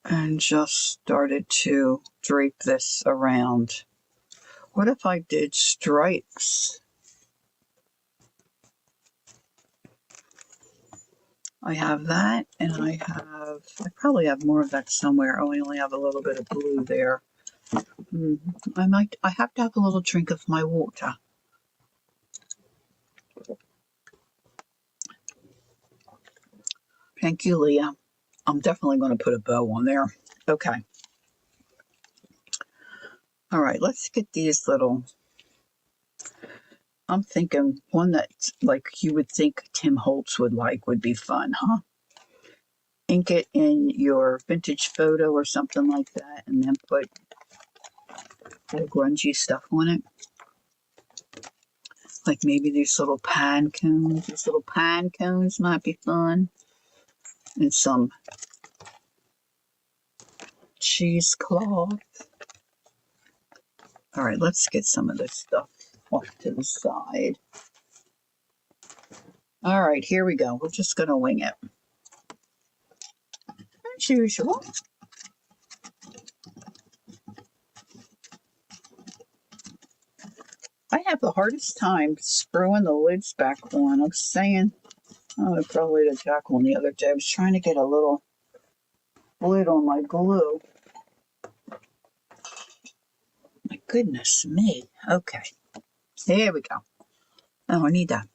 and just started to drape this around? What if I did stripes? I have that, and I probably have more of that somewhere. Oh, I only have a little bit of blue there. I have to have a little drink of my water. Thank you, Leah. I'm definitely going to put a bow on there. Okay. All right, let's get these little. I'm thinking one that, like, you would think Tim Holtz would like would be fun, huh? Ink it in your vintage photo or something like that, and then put little grungy stuff on it. Like maybe these little pine cones. These little pine cones might be fun. And some cheesecloth. All right, let's get some of this stuff off to the side. All right, here we go. We're just going to wing it. As usual. I have the hardest time screwing the lids back on. I was saying, I probably to Jacqueline the other day. I was trying to get a little lid on my glue. My goodness me. Okay. There we go. Oh, I need that.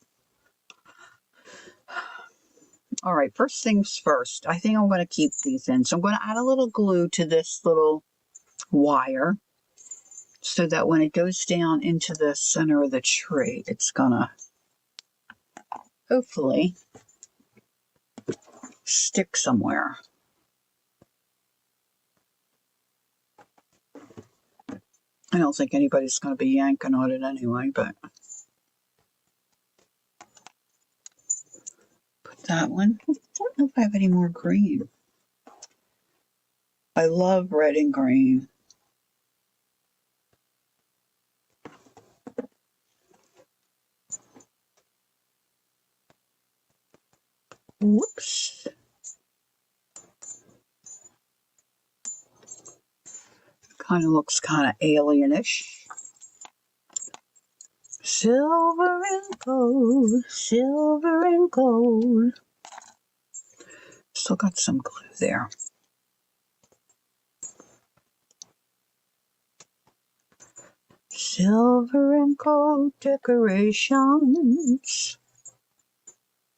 All right, first things first. I think I'm going to keep these in. So I'm going to add a little glue to this little wire so that when it goes down into the center of the tree, it's going to hopefully stick somewhere. I don't think anybody's going to be yanking on it anyway, but put that one. I don't know if I have any more green. I love red and green. Whoops. Kind of looks kind of alienish. Silver and gold, silver and gold. Still got some glue there. Silver and gold decorations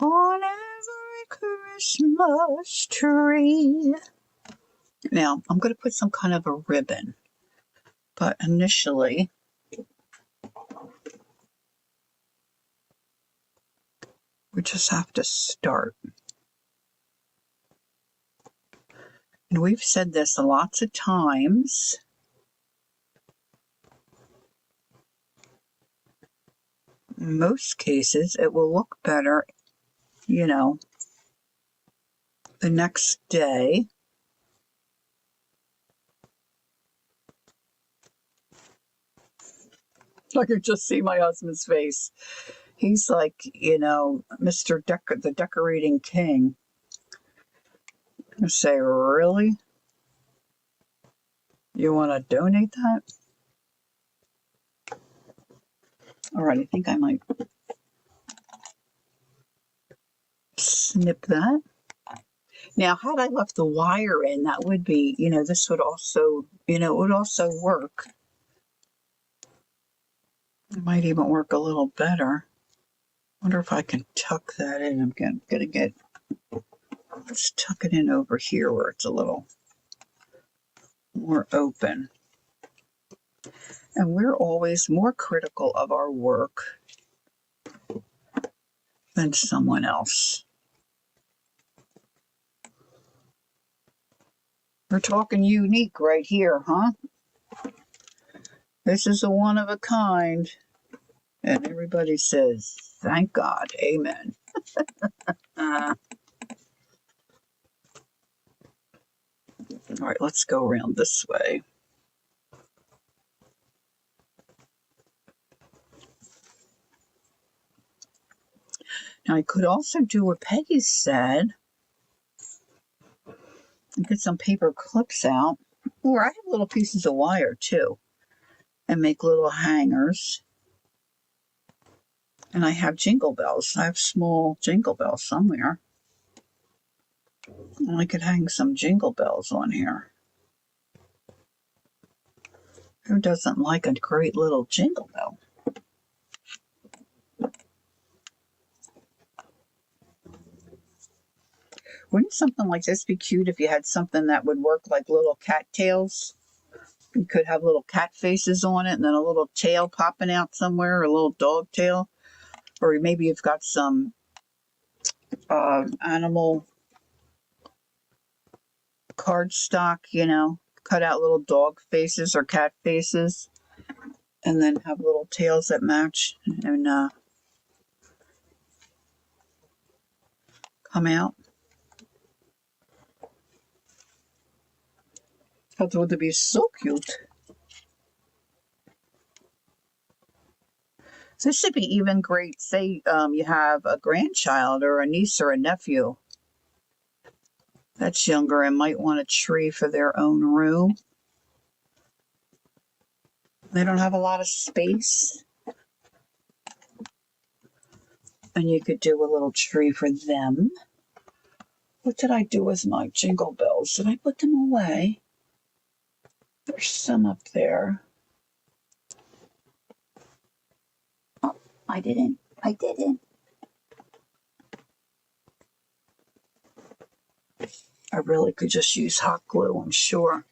on every Christmas tree. Now, I'm going to put some kind of a ribbon, but initially, we just have to start. And we've said this lots of times. In most cases, it will look better, the next day. I could just see my husband's face. He's like, Mr. The decorating king. I say, really? You want to donate that? All right, I think I might snip that. Now, had I left the wire in, that would be, this would also, it would also work. It might even work a little better. Wonder if I can tuck that in. I'm going to let's tuck it in over here where it's a little more open. And we're always more critical of our work than someone else. We're talking unique right here, huh? This is a one of a kind. And everybody says, thank God. Amen. All right, let's go around this way. Now, I could also do what Peggy said and get some paper clips out. Or I have little pieces of wire too and make little hangers. And I have jingle bells. I have small jingle bells somewhere. And I could hang some jingle bells on here. Who doesn't like a great little jingle bell? Wouldn't something like this be cute if you had something that would work like little cattails? You could have little cat faces on it and then a little tail popping out somewhere, or a little dog tail. Or maybe you've got some animal cardstock, cut out little dog faces or cat faces, and then have little tails that match and come out. That would be so cute. This should be even great. Say you have a grandchild or a niece or a nephew that's younger and might want a tree for their own room. They don't have a lot of space. And you could do a little tree for them. What did I do with my jingle bells? Did I put them away? There's some up there. Oh, I didn't. I really could just use hot glue, I'm sure.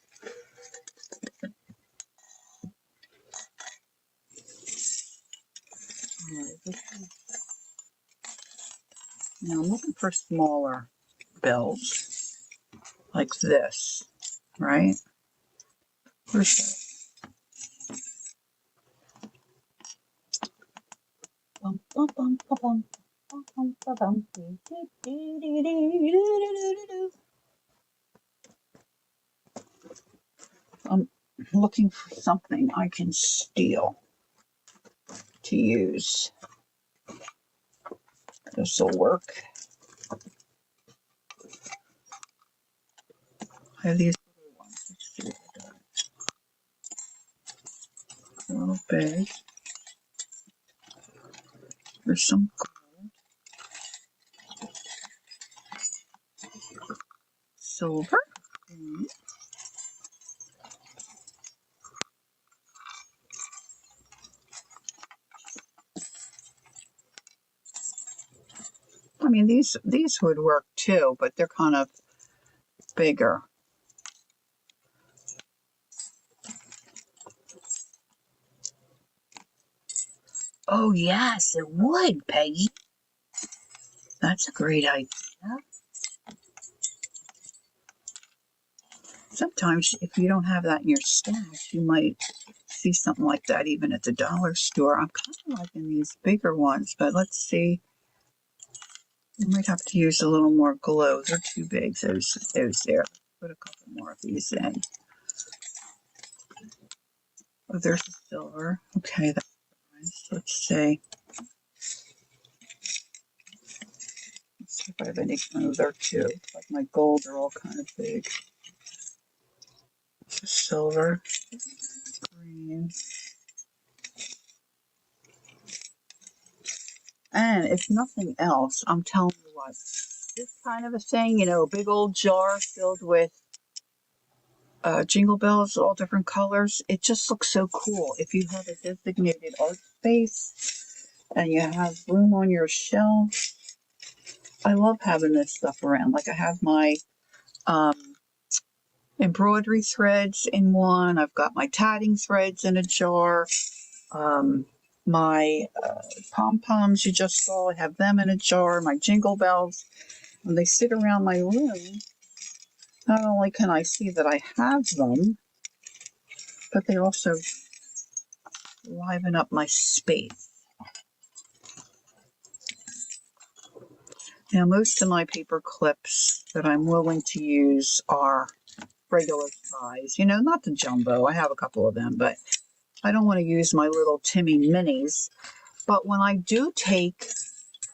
Now I'm looking for smaller bells like this, right? Where's that? Bum, bum, bum, bum, bum, bum, bum, bum. I'm looking for something I can steal to use. This will work. I have these little ones. Let's see what I got. A little big. There's some gold. Silver. I mean, these would work too, but they're kind of bigger. Oh, yes, it would, Peggy. That's a great idea. Sometimes if you don't have that in your stash, you might see something like that even at the dollar store. I'm kind of liking these bigger ones, but let's see. You might have to use a little more glue. They're too big, those there. Put a couple more of these in. Oh, there's the silver. Okay, that's nice. Let's see. Let's see if I have any. Oh, there too. Like my gold are all kind of big. Silver, green. And if nothing else, I'm telling you what, this kind of a thing, a big old jar filled with jingle bells, all different colors, it just looks so cool. If you have a designated art space and you have room on your shelf, I love having this stuff around. Like I have my embroidery threads in one. I've got my tatting threads in a jar. My pom-poms you just saw, I have them in a jar. My jingle bells, when they sit around my room, not only can I see that I have them, but they also liven up my space. Now, most of my paper clips that I'm willing to use are regular size, not the jumbo. I have a couple of them, but I don't want to use my little Timmy minis. But when I do take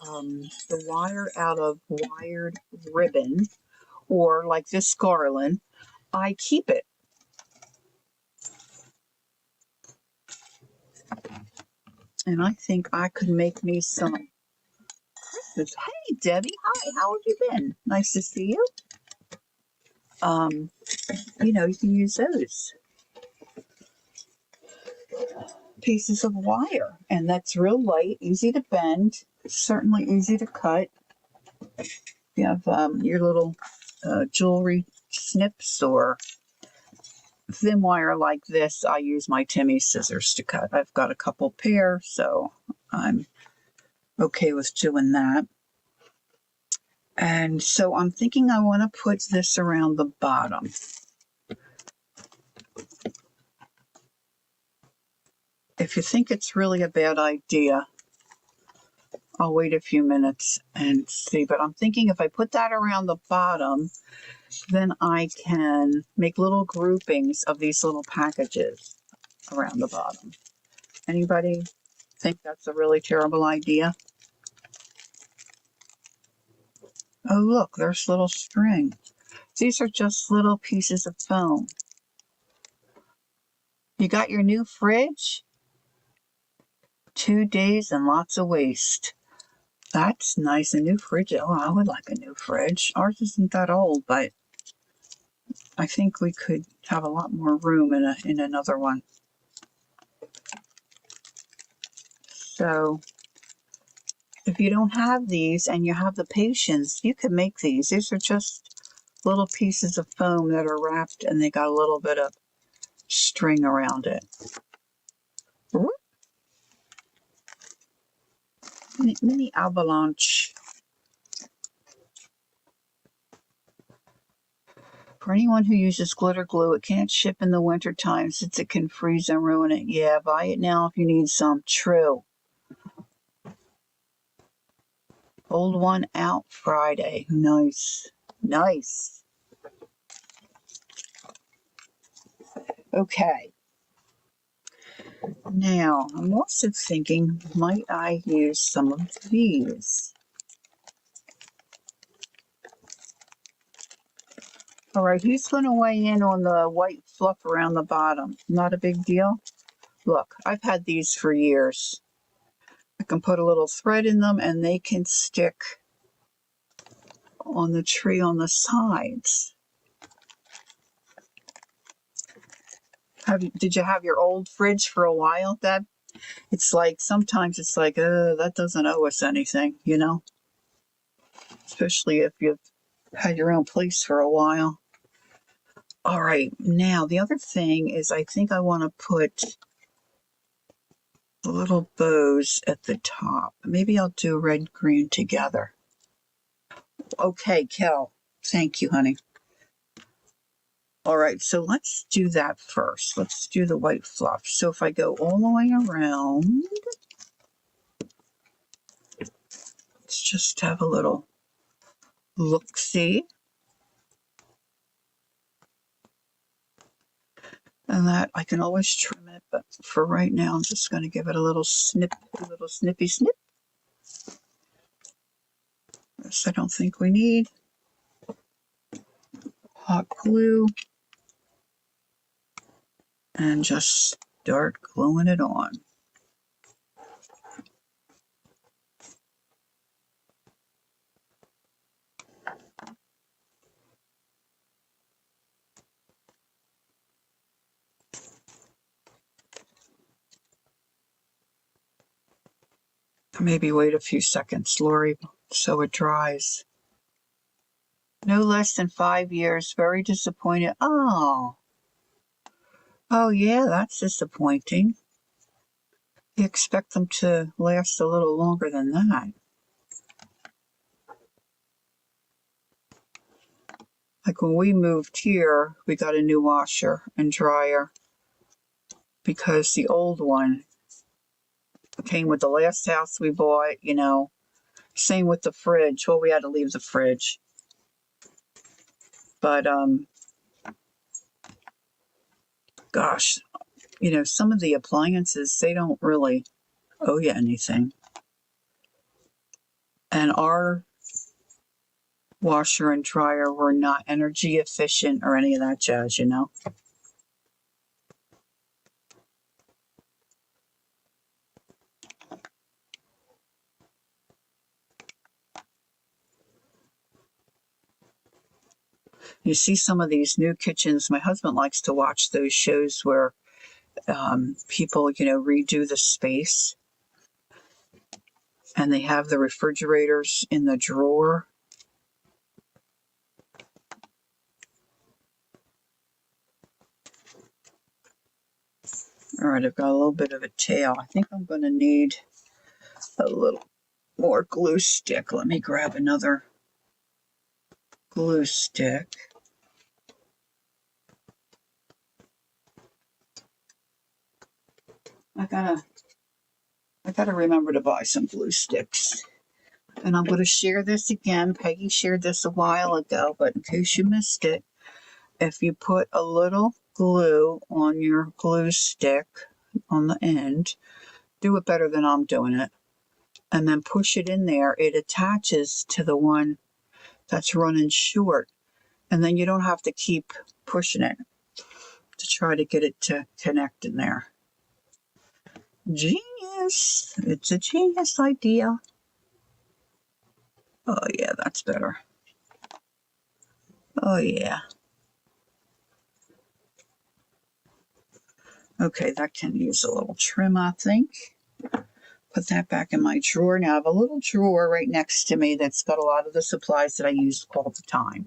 the wire out of wired ribbon, or like this garland, I keep it. And I think I could make me some Christmas. Hey, Debbie. Hi, how have you been? Nice to see you. You can use those pieces of wire, and that's real light, easy to bend, certainly easy to cut. You have your little jewelry snips or thin wire like this. I use my Timmy scissors to cut. I've got a couple pair, so I'm okay with doing that. And so I'm thinking I want to put this around the bottom. If you think it's really a bad idea, I'll wait a few minutes and see. But I'm thinking if I put that around the bottom, then I can make little groupings of these little packages around the bottom. Anybody think that's a really terrible idea? Oh, look, there's little string. These are just little pieces of foam. You got your new fridge? 2 days and lots of waste. That's nice. A new fridge. Oh, I would like a new fridge. Ours isn't that old, but I think we could have a lot more room in another one. So if you don't have these and you have the patience, you can make these. These are just little pieces of foam that are wrapped and they got a little bit of string around it. Mini avalanche. For anyone who uses glitter glue, it can't ship in the wintertime since it can freeze and ruin it. Yeah, buy it now if you need some. True. Old one out Friday. Nice. Nice. Okay. Now, I'm also thinking, might I use some of these? All right, who's going to weigh in on the white fluff around the bottom? Not a big deal? Look, I've had these for years. I can put a little thread in them and they can stick on the tree on the sides. Did you have your old fridge for a while, Deb? It's like, sometimes it's like, that doesn't owe us anything, especially if you've had your own place for a while. All right, now the other thing is I think I want to put little bows at the top. Maybe I'll do red, green together. Okay, Kel. Thank you, honey. All right, so let's do that first. Let's do the white fluff. So if I go all the way around, let's just have a little look-see. And that I can always trim it, but for right now, I'm just going to give it a little snip, a little snippy snip. This I don't think we need. Hot glue. And just start gluing it on. Maybe wait a few seconds, Lori, so it dries. No less than 5 years. Very disappointed. Oh. Oh, yeah, that's disappointing. You expect them to last a little longer than that. Like when we moved here, we got a new washer and dryer because the old one came with the last house we bought, you know. Same with the fridge. Well, we had to leave the fridge. But, gosh, you know, some of the appliances, they don't really owe you anything. And our washer and dryer were not energy efficient or any of that jazz, you know. You see some of these new kitchens. My husband likes to watch those shows where people, you know, redo the space and they have the refrigerators in the drawer. All right, I've got a little bit of a tail. I think I'm going to need a little more glue stick. Let me grab another glue stick. I gotta remember to buy some glue sticks. And I'm going to share this again. Peggy shared this a while ago, but in case you missed it, if you put a little glue on your glue stick on the end, do it better than I'm doing it, and then push it in there, it attaches to the one that's running short, and then you don't have to keep pushing it to try to get it to connect in there. Genius! It's a genius idea. Oh yeah, that's better. Oh yeah. Okay, that can use a little trim, I think. Put that back in my drawer. Now I have a little drawer right next to me that's got a lot of the supplies that I use all the time.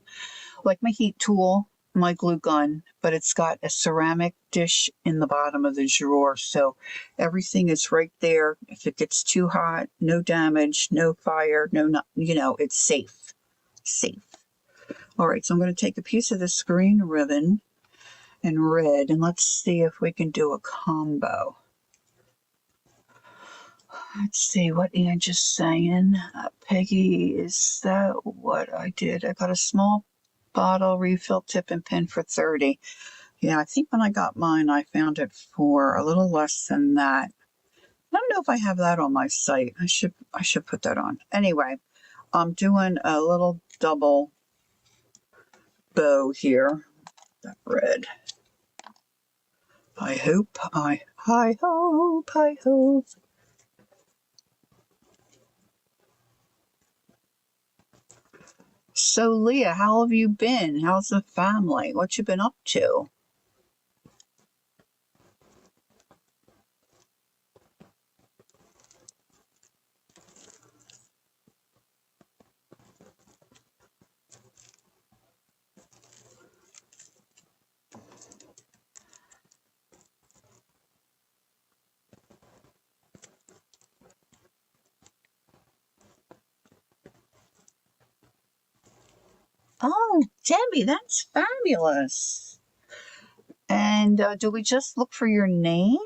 Like my heat tool, my glue gun, but it's got a ceramic dish in the bottom of the drawer. So everything is right there. If it gets too hot, no damage, no fire, you know, it's safe. Safe. All right, so I'm going to take a piece of this green ribbon and red, and let's see if we can do a combo. Let's see what Ange is saying. Peggy, is that what I did? I got a small bottle refill tip and pin for 30. Yeah, I think when I got mine, I found it for a little less than that. I don't know if I have that on my site. I should put that on. Anyway, I'm doing a little double bow here. That red. I hope. So, Leah, how have you been? How's the family? What you been up to? Oh, Debbie, that's fabulous. And do we just look for your name?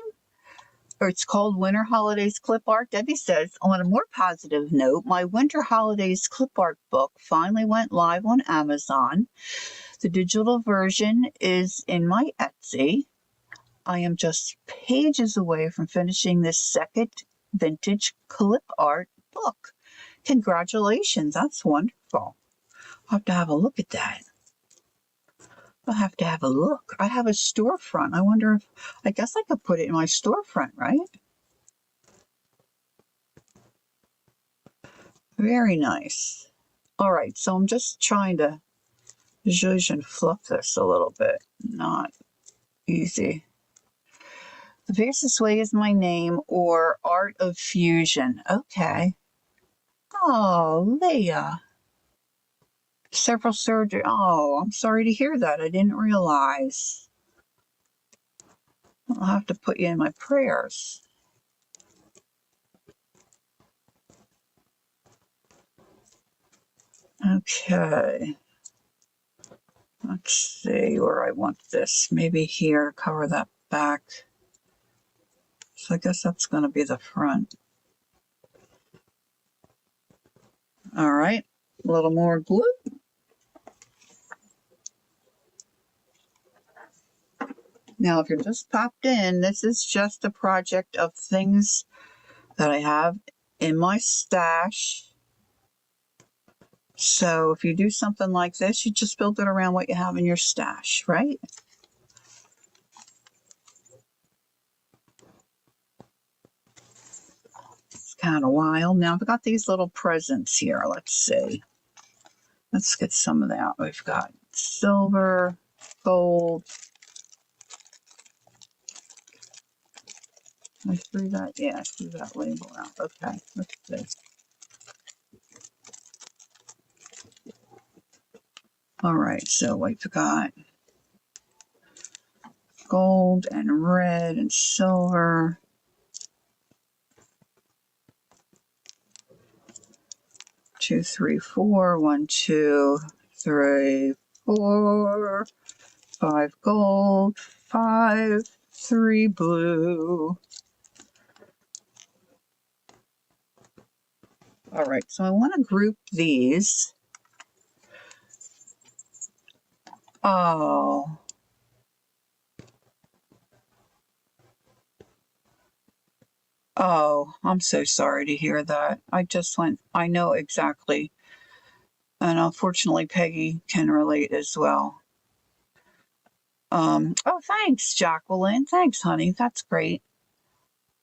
Or it's called Winter Holidays Clip Art. Debbie says, on a more positive note, my Winter Holidays Clip Art book finally went live on Amazon. The digital version is in my Etsy. I am just pages away from finishing this second vintage clip art book. Congratulations, that's wonderful. I'll have to have a look at that. I'll have to have a look. I have a storefront. I wonder if, I guess I could put it in my storefront, right? Very nice. All right, so I'm just trying to zhuzh and fluff this a little bit. Not easy. The fastest way is my name or Art of Fusion. Okay. Oh, Leah. Several surgery. Oh, I'm sorry to hear that. I didn't realize. I'll have to put you in my prayers. Okay. Let's see where I want this. Maybe here, cover that back. So I guess that's going to be the front. All right. A little more glue. Now, if you're just popped in, this is just a project of things that I have in my stash. So if you do something like this, you just build it around what you have in your stash, right? It's kind of wild. Now I've got these little presents here. Let's see. Let's get some of that. We've got silver, gold. I threw that, yeah, I threw that label out. Okay, let's see. All right, so we've got gold and red and silver. 2, 3, 4. 1, 2, 3, 4. 5 gold, 5, 3 blue. All right, so I want to group these. Oh. Oh, I'm so sorry to hear that. I know exactly. And unfortunately, Peggy can relate as well. Oh, thanks, Jacqueline. Thanks, honey. That's great.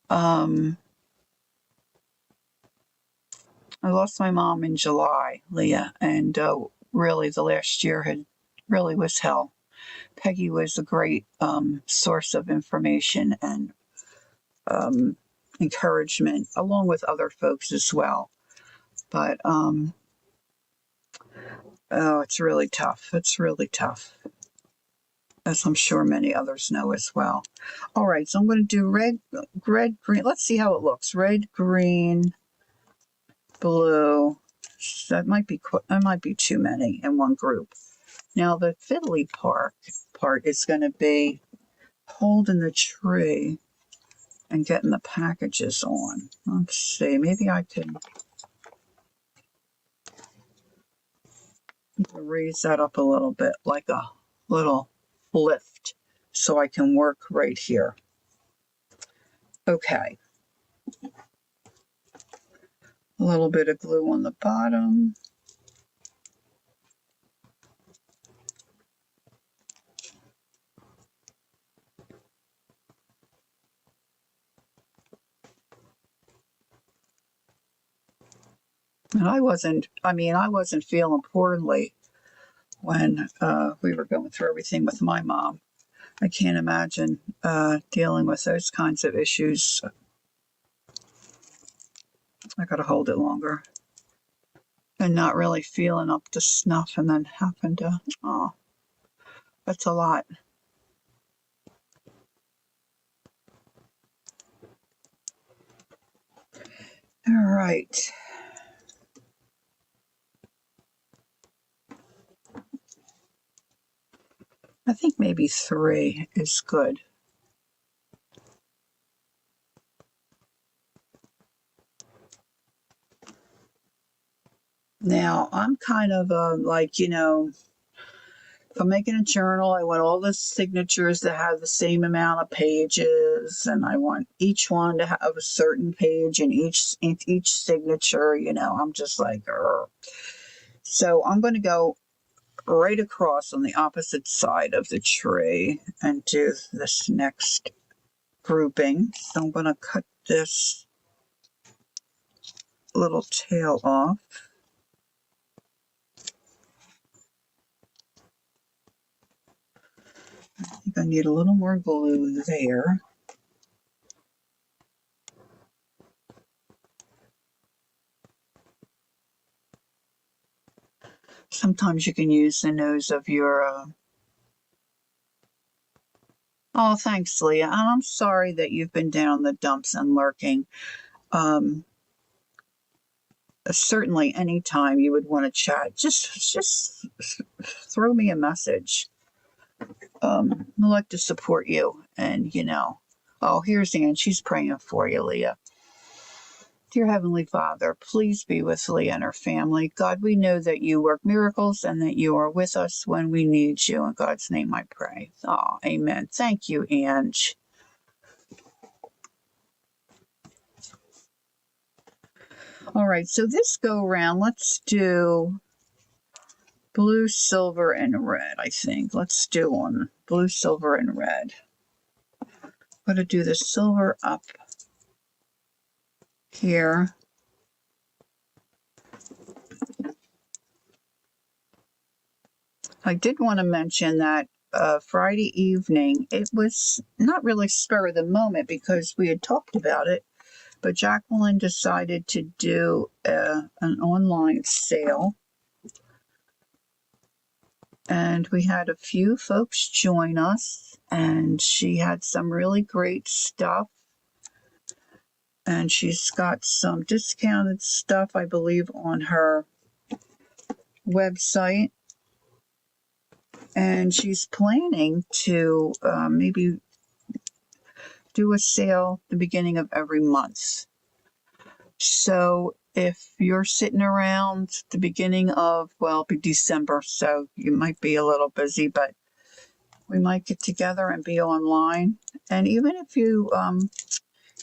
I lost my mom in July, Leah, and really the last year really was hell. Peggy was a great source of information and encouragement, along with other folks as well. But oh, it's really tough. It's really tough, as I'm sure many others know as well. All right, so I'm going to do red, green. Let's see how it looks. Red, green, blue. That might be too many in one group. Now the fiddly part is going to be holding the tree and getting the packages on. Let's see. Maybe I can raise that up a little bit, like a little lift, so I can work right here. Okay. A little bit of glue on the bottom. And I wasn't feeling poorly when we were going through everything with my mom. I can't imagine dealing with those kinds of issues. I got to hold it longer. And not really feeling up to snuff, and then happen to, oh, that's a lot. All right. I think maybe 3 is good. Now, I'm kind of like, if I'm making a journal, I want all the signatures to have the same amount of pages, and I want each one to have a certain page in each signature. I'm just like, Urgh. So I'm going to go right across on the opposite side of the tree and do this next grouping. So I'm going to cut this little tail off. I think I need a little more glue there. So sometimes you can use the nose of your... Oh, thanks, Leah. And I'm sorry that you've been down the dumps and lurking. Certainly, anytime you would want to chat, just throw me a message. I like to support you, and oh, here's Ann. She's praying for you, Leah. Dear Heavenly Father, please be with Leah and her family. God, we know that you work miracles and that you are with us when we need you. In God's name I pray. Oh, amen. Thank you, Ange. All right, so this go around, let's do blue, silver, and red, I think. Let's do one. Blue, silver, and red. I'm going to do the silver up here. I did want to mention that Friday evening, it was not really spur of the moment because we had talked about it, but Jacqueline decided to do an online sale. And we had a few folks join us, and she had some really great stuff. And she's got some discounted stuff, I believe, on her website. And she's planning to maybe do a sale the beginning of every month. So if you're sitting around the beginning of, well, it'll be December, so you might be a little busy, but we might get together and be online. And even if you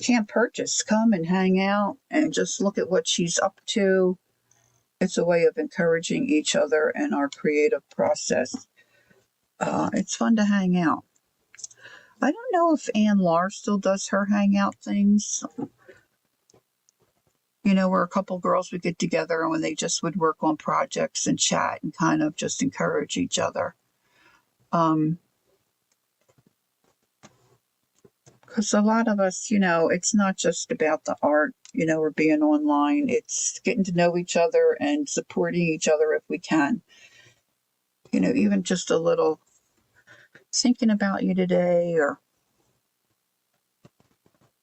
can't purchase, come and hang out and just look at what she's up to. It's a way of encouraging each other in our creative process. It's fun to hang out. I don't know if Ann Lar still does her hangout things. Where a couple girls would get together and when they just would work on projects and chat and kind of just encourage each other. Because a lot of us, it's not just about the art, or being online. It's getting to know each other and supporting each other if we can. Even just a little thinking about you today or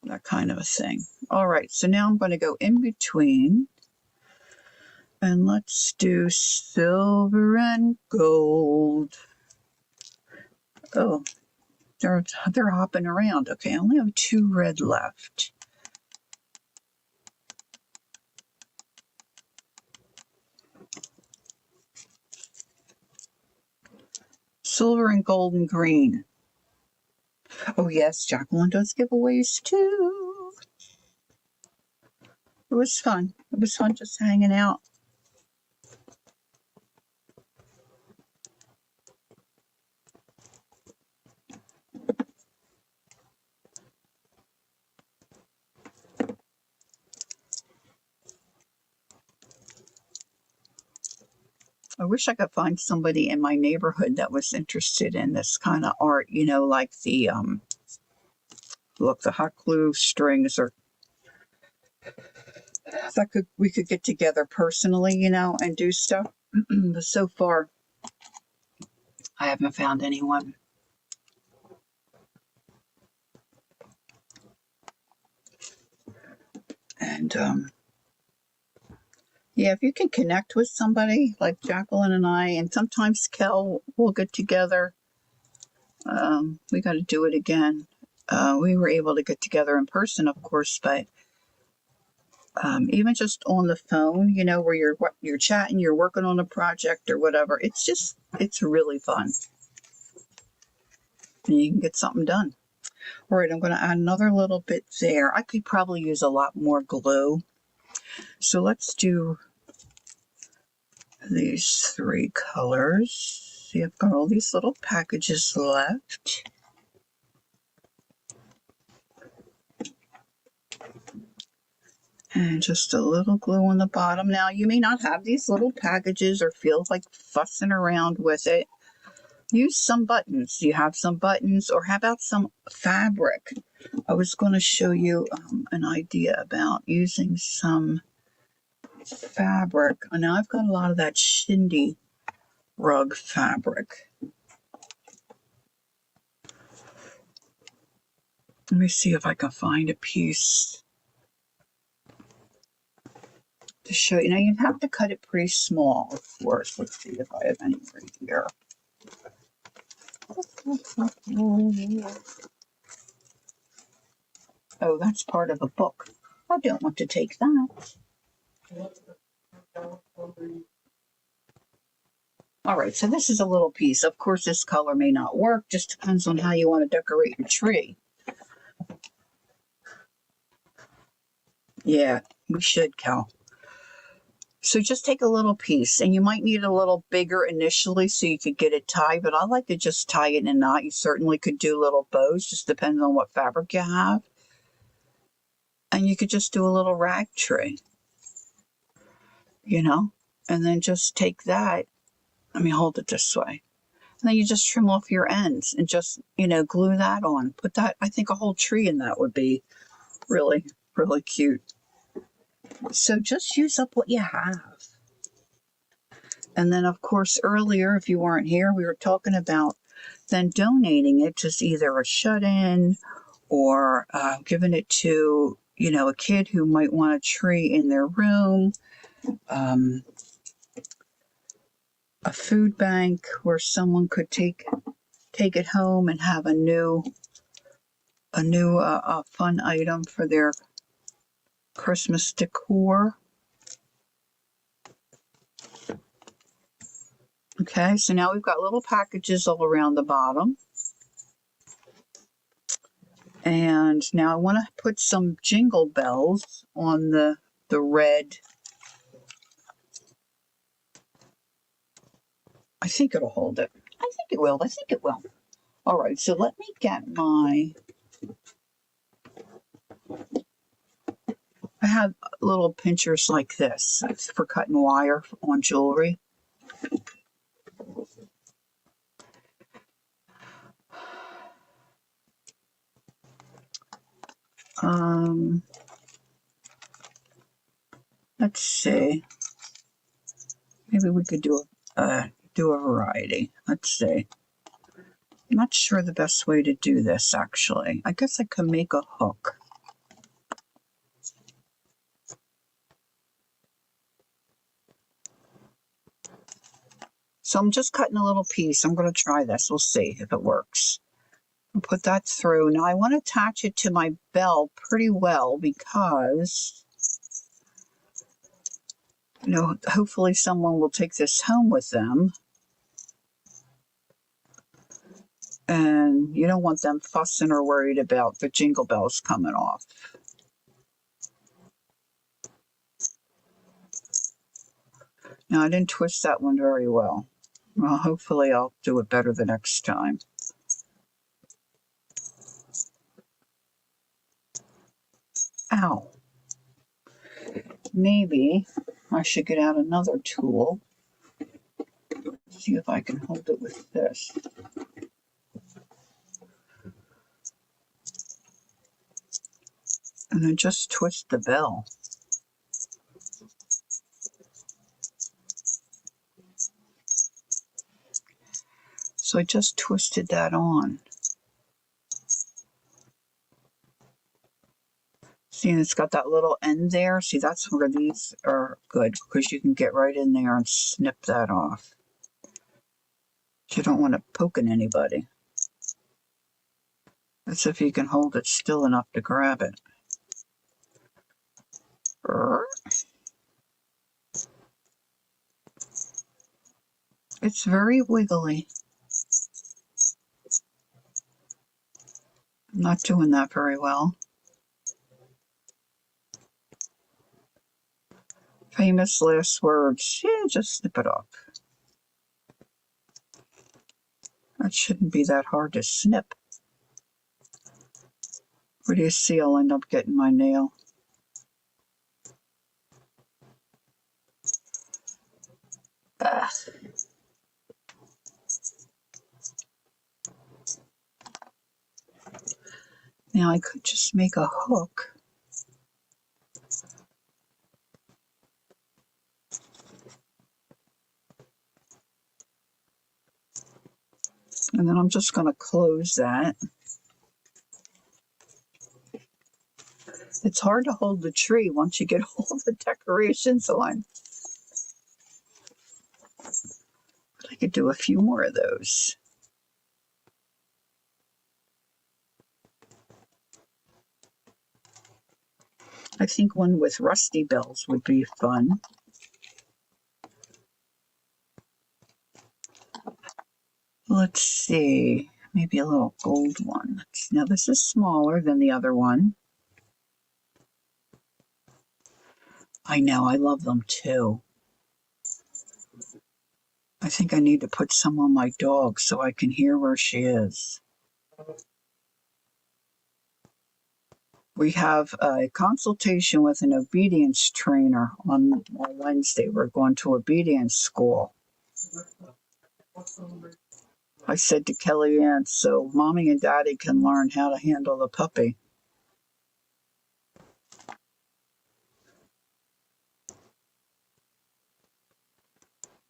that kind of a thing. All right, so now I'm going to go in between. And let's do silver and gold. Oh, they're hopping around. Okay, I only have 2 red left. Silver and gold and green. Oh yes, Jacqueline does giveaways too. It was fun. It was fun just hanging out. I wish I could find somebody in my neighborhood that was interested in this kind of art, like the the hot glue strings, or that we could get together personally, and do stuff. But so far, I haven't found anyone. And yeah, if you can connect with somebody like Jacqueline and I, and sometimes Kel will get together. We got to do it again. We were able to get together in person, of course, but even just on the phone, where you're chatting, you're working on a project or whatever. It's really fun. And you can get something done. All right, I'm going to add another little bit there. I could probably use a lot more glue. So let's do these 3 colors. See, I've got all these little packages left. And just a little glue on the bottom. Now, you may not have these little packages or feel like fussing around with it. Use some buttons. Do you have some buttons? Or how about some fabric? I was going to show you an idea about using some fabric. Now, I've got a lot of that shindy rug fabric. Let me see if I can find a piece to show you. Now, you'd have to cut it pretty small, of course. Let's see if I have any right here. Oh, that's part of a book. I don't want to take that. All right, so this is a little piece. Of course, this color may not work. Just depends on how you want to decorate your tree. Yeah, we should, Cal. So just take a little piece, and you might need a little bigger initially so you could get it tied, but I like to just tie it in a knot. You certainly could do little bows, just depending on what fabric you have. And you could just do a little rag tree, you know, and then just take that. Let me hold it this way. And then you just trim off your ends and just, glue that on. Put that, I think a whole tree in that would be really, really cute. So just use up what you have. And then, of course, earlier, if you weren't here, we were talking about then donating it to either a shut-in or giving it to, a kid who might want a tree in their room, a food bank where someone could take it home and have a new fun item for their Christmas decor. Okay, so now we've got little packages all around the bottom. And now I want to put some jingle bells on the red. I think it'll hold it. I think it will. All right, so let me get I have little pinchers like this for cutting wire on jewelry. Let's see. Maybe we could do a variety. Let's see. I'm not sure the best way to do this, actually. I guess I could make a hook. So I'm just cutting a little piece. I'm going to try this. We'll see if it works. I'll put that through. Now I want to attach it to my bell pretty well because, hopefully someone will take this home with them. And you don't want them fussing or worried about the jingle bells coming off. Now, I didn't twist that one very well. Well, hopefully I'll do it better the next time. Ow. Maybe I should get out another tool. See if I can hold it with this. And then just twist the bell. So I just twisted that on. See, and it's got that little end there. See, that's where these are good because you can get right in there and snip that off. You don't want it poking anybody. That's if you can hold it still enough to grab it. It's very wiggly. I'm not doing that very well. Famous last words. Yeah, just snip it off. That shouldn't be that hard to snip. Where do you see I'll end up getting my nail? Ah. Now I could just make a hook. And then I'm just going to close that. It's hard to hold the tree once you get all the decorations on. I could do a few more of those. I think one with rusty bells would be fun. Let's see, maybe a little gold one. Now this is smaller than the other one. I know, I love them too. I think I need to put some on my dog so I can hear where she is. We have a consultation with an obedience trainer on Wednesday. We're going to obedience school. I said to Kellyanne, so Mommy and Daddy can learn how to handle the puppy.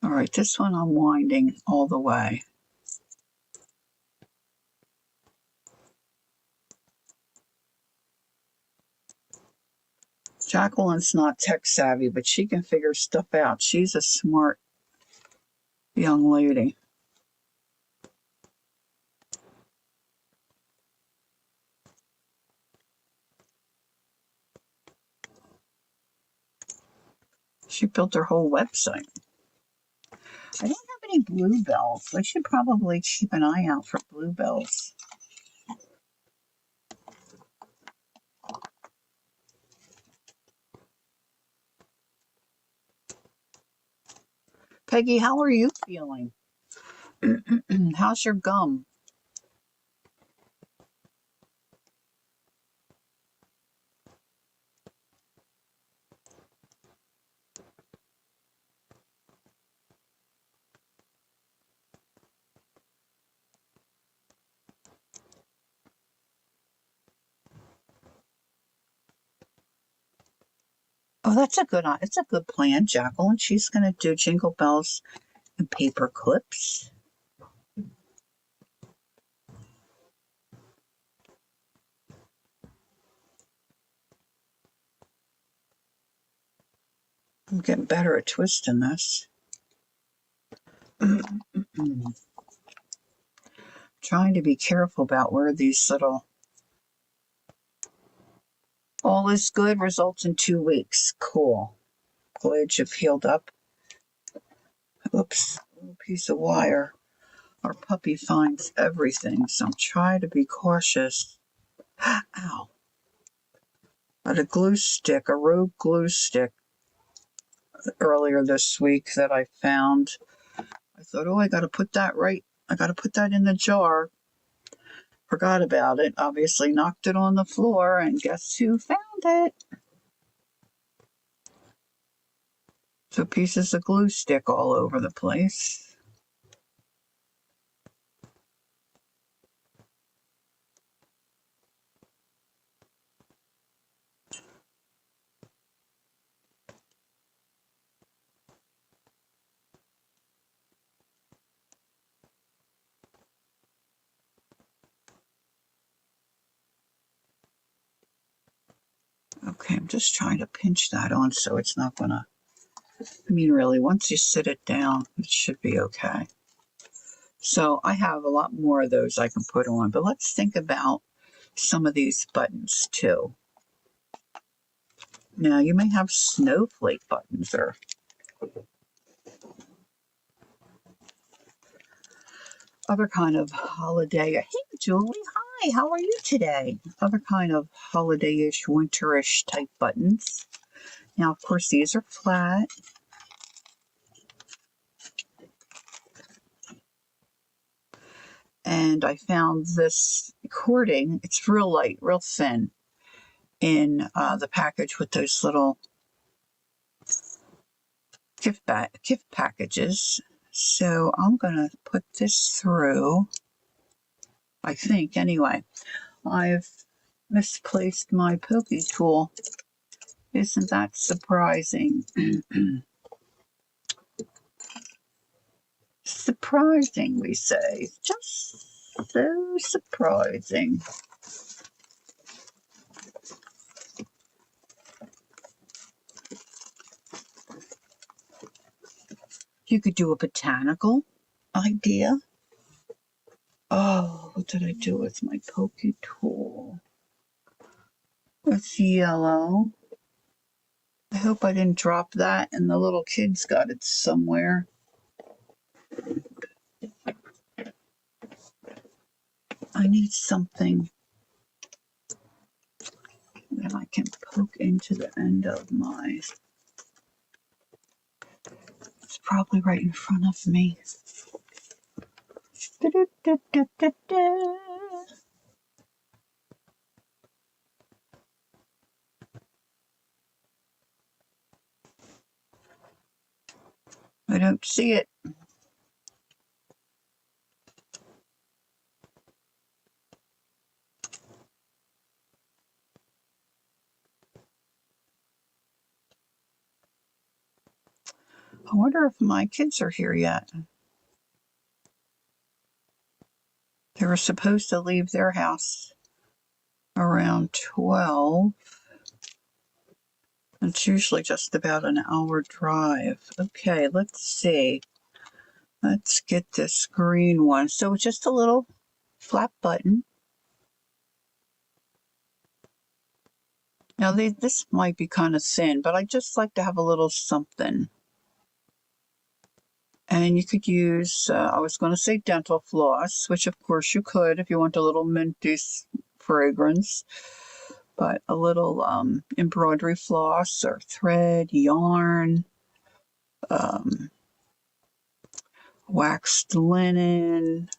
All right, this one I'm winding all the way. Jacqueline's not tech savvy, but she can figure stuff out. She's a smart young lady. She built her whole website. I don't have any bluebells. I should probably keep an eye out for bluebells. Peggy, how are you feeling? How's your gum? Oh, that's it's a good plan, Jacqueline. She's going to do jingle bells and paper clips. I'm getting better at twisting this. Trying to be careful about where these little... All is good results in 2 weeks. Cool. Glad you've healed up. Oops, a little piece of wire. Our puppy finds everything, so I'm trying to be cautious. Ow. Got a glue stick, a rogue glue stick earlier this week that I found. I thought, oh, I got to put that right. I got to put that in the jar. Forgot about it. Obviously knocked it on the floor, and guess who found it? So pieces of glue stick all over the place. Okay, I'm just trying to pinch that on so it's not gonna... I mean, really, once you sit it down, it should be okay. So I have a lot more of those I can put on, but let's think about some of these buttons too. Now, you may have snowflake buttons or other kind of holiday. Hey, Julie, hi, how are you today? Other kind of holiday-ish, winterish type buttons. Now, of course, these are flat. And I found this cording. It's real light, real thin in the package with those little gift packages. So I'm going to put this through, I think. Anyway, I've misplaced my pokey tool. Isn't that surprising? Surprising, we say. Just so surprising. You could do a botanical idea. Oh, what did I do with my pokey tool? It's yellow. I hope I didn't drop that and the little kids got it somewhere. I need something that I can poke into the end of my... It's probably right in front of me. Da-da-da-da-da-da. I don't see it. I wonder if my kids are here yet. They were supposed to leave their house around 12. It's usually just about an hour drive. Okay, let's see. Let's get this green one. So it's just a little flat button. Now this might be kind of thin, but I just like to have a little something. And you could use, I was going to say dental floss, which of course you could if you want a little minty fragrance. But a little embroidery floss or thread, yarn, waxed linen,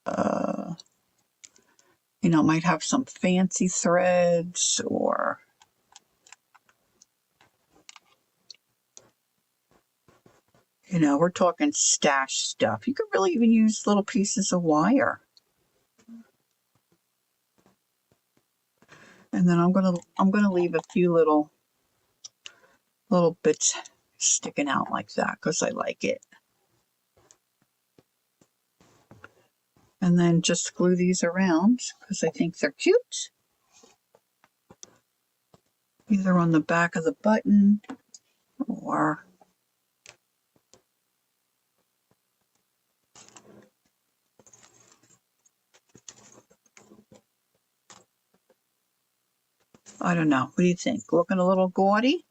you know, might have some fancy threads or, you know, we're talking stash stuff. You could really even use little pieces of wire. And then I'm gonna leave a few little bits sticking out like that because I like it. And then just glue these around because I think they're cute. Either on the back of the button or I don't know. What do you think? Looking a little gaudy?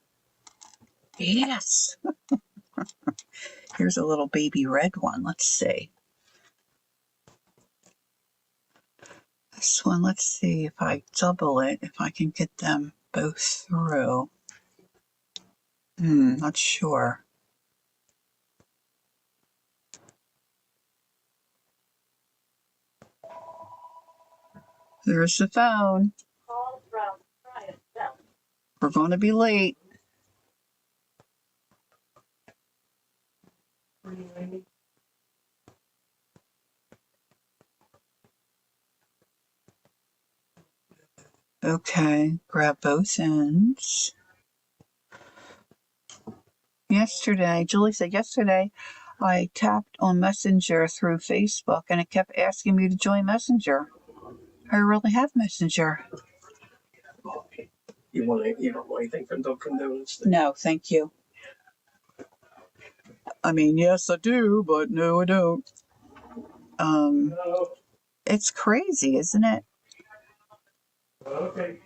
Yes. Here's a little baby red one. Let's see. This one, let's see if I double it, if I can get them both through. Not sure. There's the phone. We're going to be late. Okay, grab both ends. Yesterday, Julie said yesterday, I tapped on Messenger through Facebook and it kept asking me to join Messenger. I really have Messenger. You want anything from Dunkin' Donuts? No, thank you. I mean, yes, I do, but no, I don't. It's crazy, isn't it? Okay.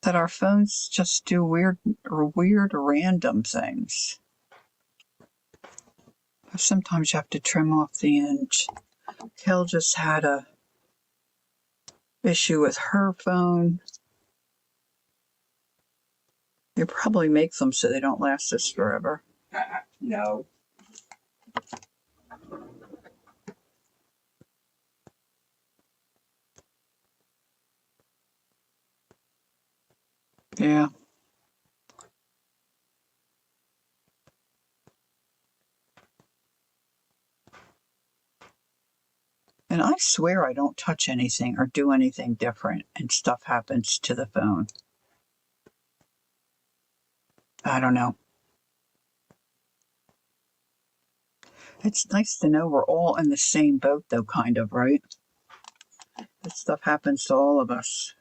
That our phones just do weird random things. Sometimes you have to trim off the edge. Kel just had a issue with her phone. You probably make them so they don't last us forever. No. Yeah. And I swear I don't touch anything or do anything different and stuff happens to the phone. I don't know. It's nice to know we're all in the same boat, though, kind of, right? This stuff happens to all of us.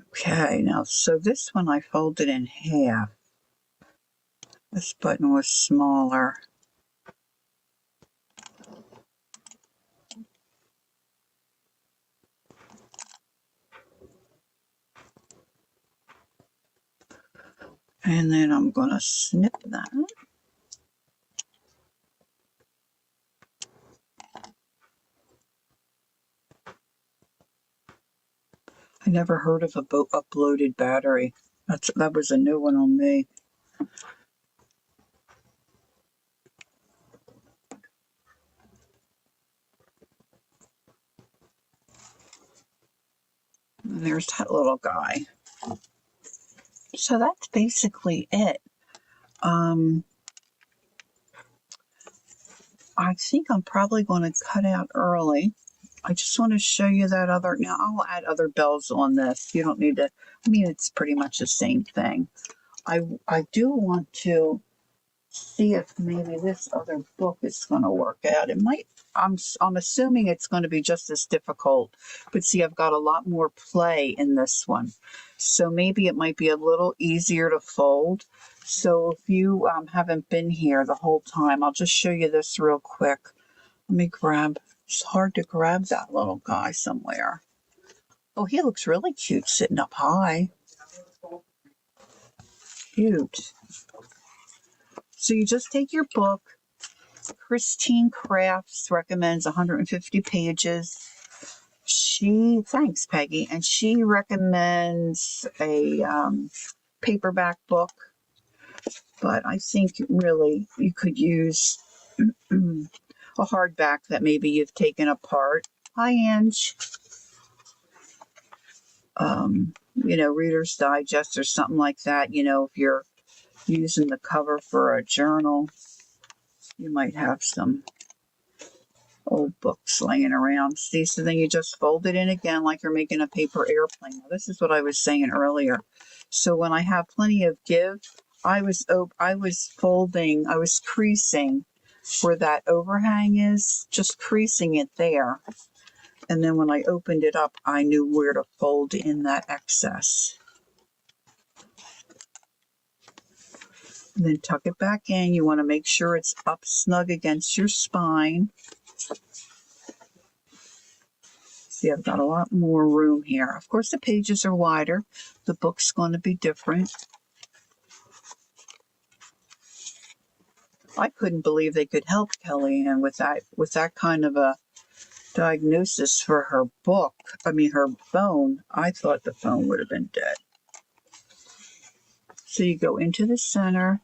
Okay, now, so this one I folded in half. This button was smaller. And then I'm going to snip that. I never heard of a uploaded battery. That was a new one on me. And there's that little guy. So that's basically it. I think I'm probably going to cut out early. I just want to show you that other. Now, I'll add other bells on this. You don't need to. I mean, it's pretty much the same thing. I do want to see if maybe this other book is going to work out. It might. I'm assuming it's going to be just as difficult, but see, I've got a lot more play in this one, so maybe it might be a little easier to fold. So if you haven't been here the whole time, I'll just show you this real quick. Let me grab. It's hard to grab that little guy somewhere. Oh, he looks really cute sitting up high. Cute. So you just take your book. Christine Crafts recommends 150 pages. Thanks, Peggy, and she recommends a paperback book. But I think really you could use a hardback that maybe you've taken apart. Hi, Ange. Reader's Digest or something like that. If you're using the cover for a journal, you might have some old books laying around. See, so then you just fold it in again like you're making a paper airplane. Now, this is what I was saying earlier. So when I have plenty of give, I was creasing where that overhang is, just creasing it there. And then when I opened it up, I knew where to fold in that excess. And then tuck it back in. You want to make sure it's up snug against your spine. See, I've got a lot more room here. Of course, the pages are wider. The book's going to be different. I couldn't believe they could help Kellyanne with that kind of a diagnosis for her book. Her phone. I thought the phone would have been dead. So you go into the center.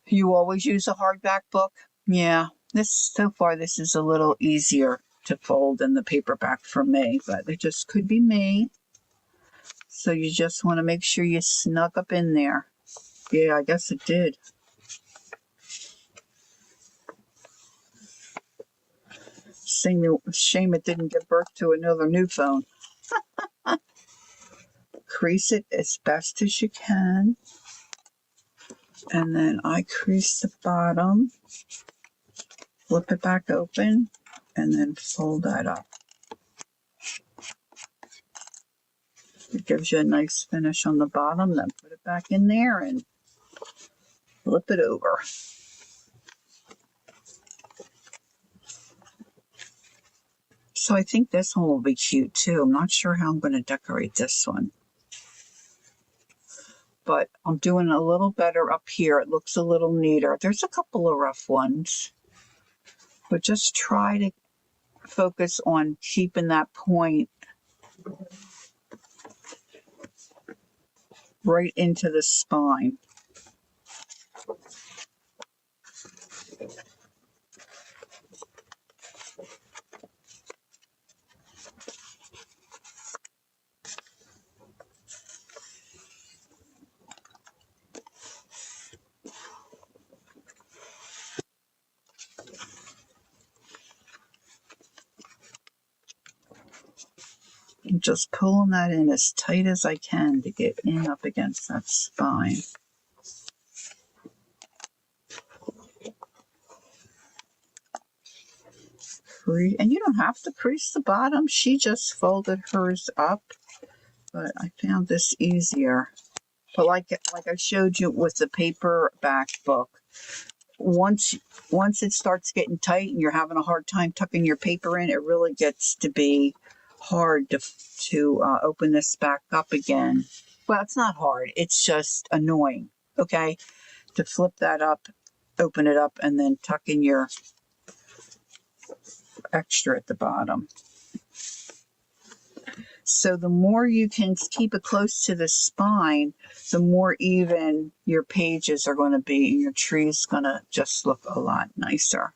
You always use a hardback book? Yeah. So far, this is a little easier to fold than the paperback for me, but it just could be me. So you just want to make sure you snug up in there. Yeah, I guess it did. Shame it didn't give birth to another new phone. Crease it as best as you can. And then I crease the bottom, flip it back open, and then fold that up. It gives you a nice finish on the bottom, then put it back in there and flip it over. So I think this one will be cute too. I'm not sure how I'm going to decorate this one. But I'm doing a little better up here. It looks a little neater. There's a couple of rough ones. But just try to focus on keeping that point right into the spine. I'm just pulling that in as tight as I can to get in up against that spine. And you don't have to crease the bottom. She just folded hers up, but I found this easier. But like I showed you with the paperback book, once it starts getting tight and you're having a hard time tucking your paper in, it really gets to be hard to open this back up again. Well, it's not hard. It's just annoying, okay? To flip that up, open it up, and then tuck in your extra at the bottom. So the more you can keep it close to the spine, the more even your pages are going to be, and your tree's going to just look a lot nicer.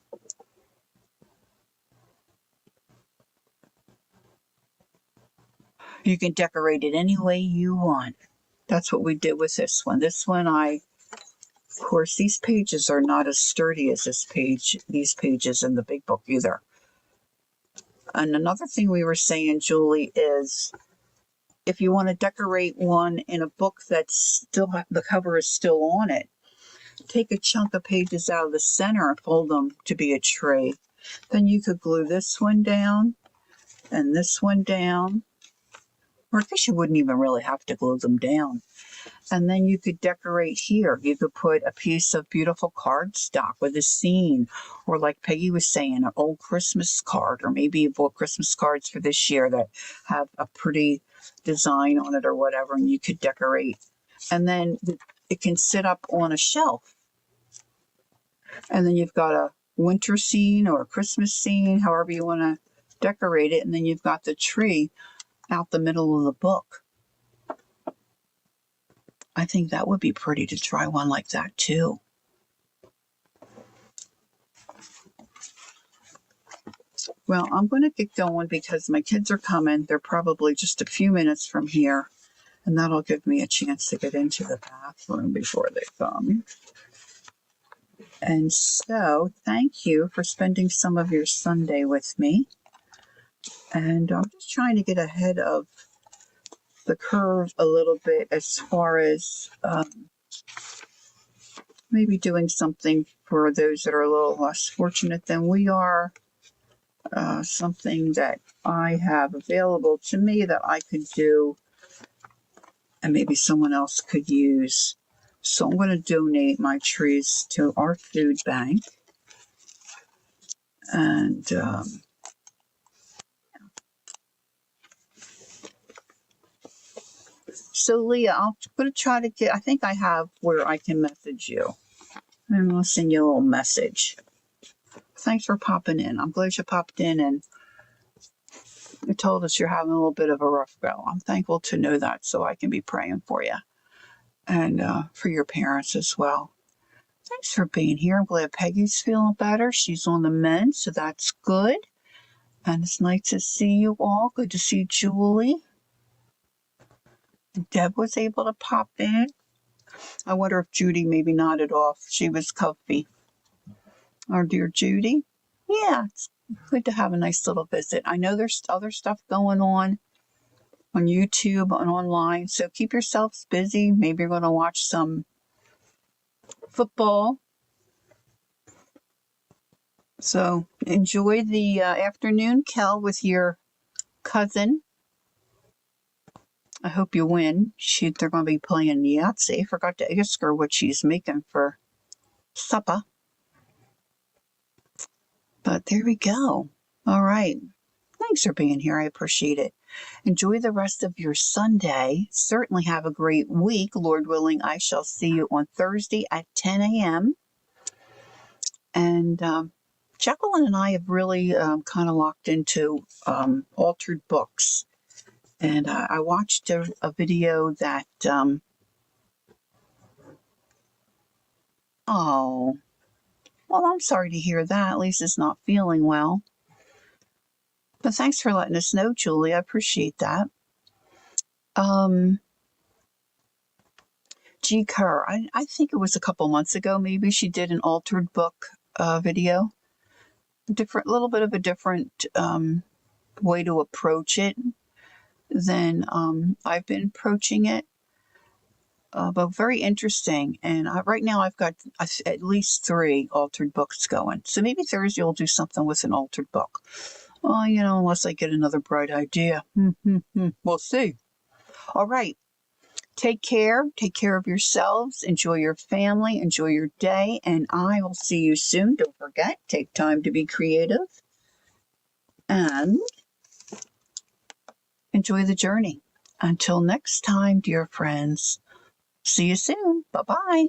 You can decorate it any way you want. That's what we did with this one. This one, of course, these pages are not as sturdy as these pages in the big book either. And another thing we were saying, Julie, is if you want to decorate one in a book that's still, the cover is still on it, take a chunk of pages out of the center and fold them to be a tree. Then you could glue this one down and this one down. Or I guess you wouldn't even really have to glue them down. And then you could decorate here. You could put a piece of beautiful cardstock with a scene, or like Peggy was saying, an old Christmas card, or maybe you bought Christmas cards for this year that have a pretty design on it or whatever, and you could decorate. And then it can sit up on a shelf. And then you've got a winter scene or a Christmas scene, however you want to decorate it. And then you've got the tree out the middle of the book. I think that would be pretty to try one like that too. Well, I'm going to get going because my kids are coming. They're probably just a few minutes from here, and that'll give me a chance to get into the bathroom before they come. And so, thank you for spending some of your Sunday with me. And I'm just trying to get ahead of the curve a little bit as far as maybe doing something for those that are a little less fortunate than we are. Something that I have available to me that I could do and maybe someone else could use. So I'm going to donate my trees to our food bank. And so Leah, I'm going to try to get, I think I have where I can message you. I'm going to send you a little message. Thanks for popping in. I'm glad you popped in and you told us you're having a little bit of a rough go. I'm thankful to know that, so I can be praying for you and for your parents as well. Thanks for being here. I'm glad Peggy's feeling better. She's on the mend, so that's good. And it's nice to see you all. Good to see Julie. Deb was able to pop in. I wonder if Judy maybe nodded off. She was comfy. Our dear Judy. Yeah, it's good to have a nice little visit. I know there's other stuff going on YouTube and online, so keep yourselves busy. Maybe you're going to watch some football. So enjoy the afternoon, Kel, with your cousin. I hope you win. They're going to be playing Yahtzee. I forgot to ask her what she's making for supper. But there we go. All right. Thanks for being here. I appreciate it. Enjoy the rest of your Sunday. Certainly have a great week. Lord willing, I shall see you on Thursday at 10 a.m. And Jacqueline and I have really kind of locked into altered books. And I watched a video that, oh, well, I'm sorry to hear that. At least it's not feeling well. But thanks for letting us know, Julie. I appreciate that. G. Kerr, I think it was a couple months ago, maybe she did an altered book video. Little bit of a different way to approach it. than I've been approaching it. But very interesting. And right now I've got at least 3 altered books going. So maybe Thursday we'll do something with an altered book. Oh, unless I get another bright idea. We'll see. All right. Take care. Take care of yourselves. Enjoy your family. Enjoy your day. And I will see you soon. Don't forget, take time to be creative and enjoy the journey. Until next time, dear friends. See you soon. Bye-bye.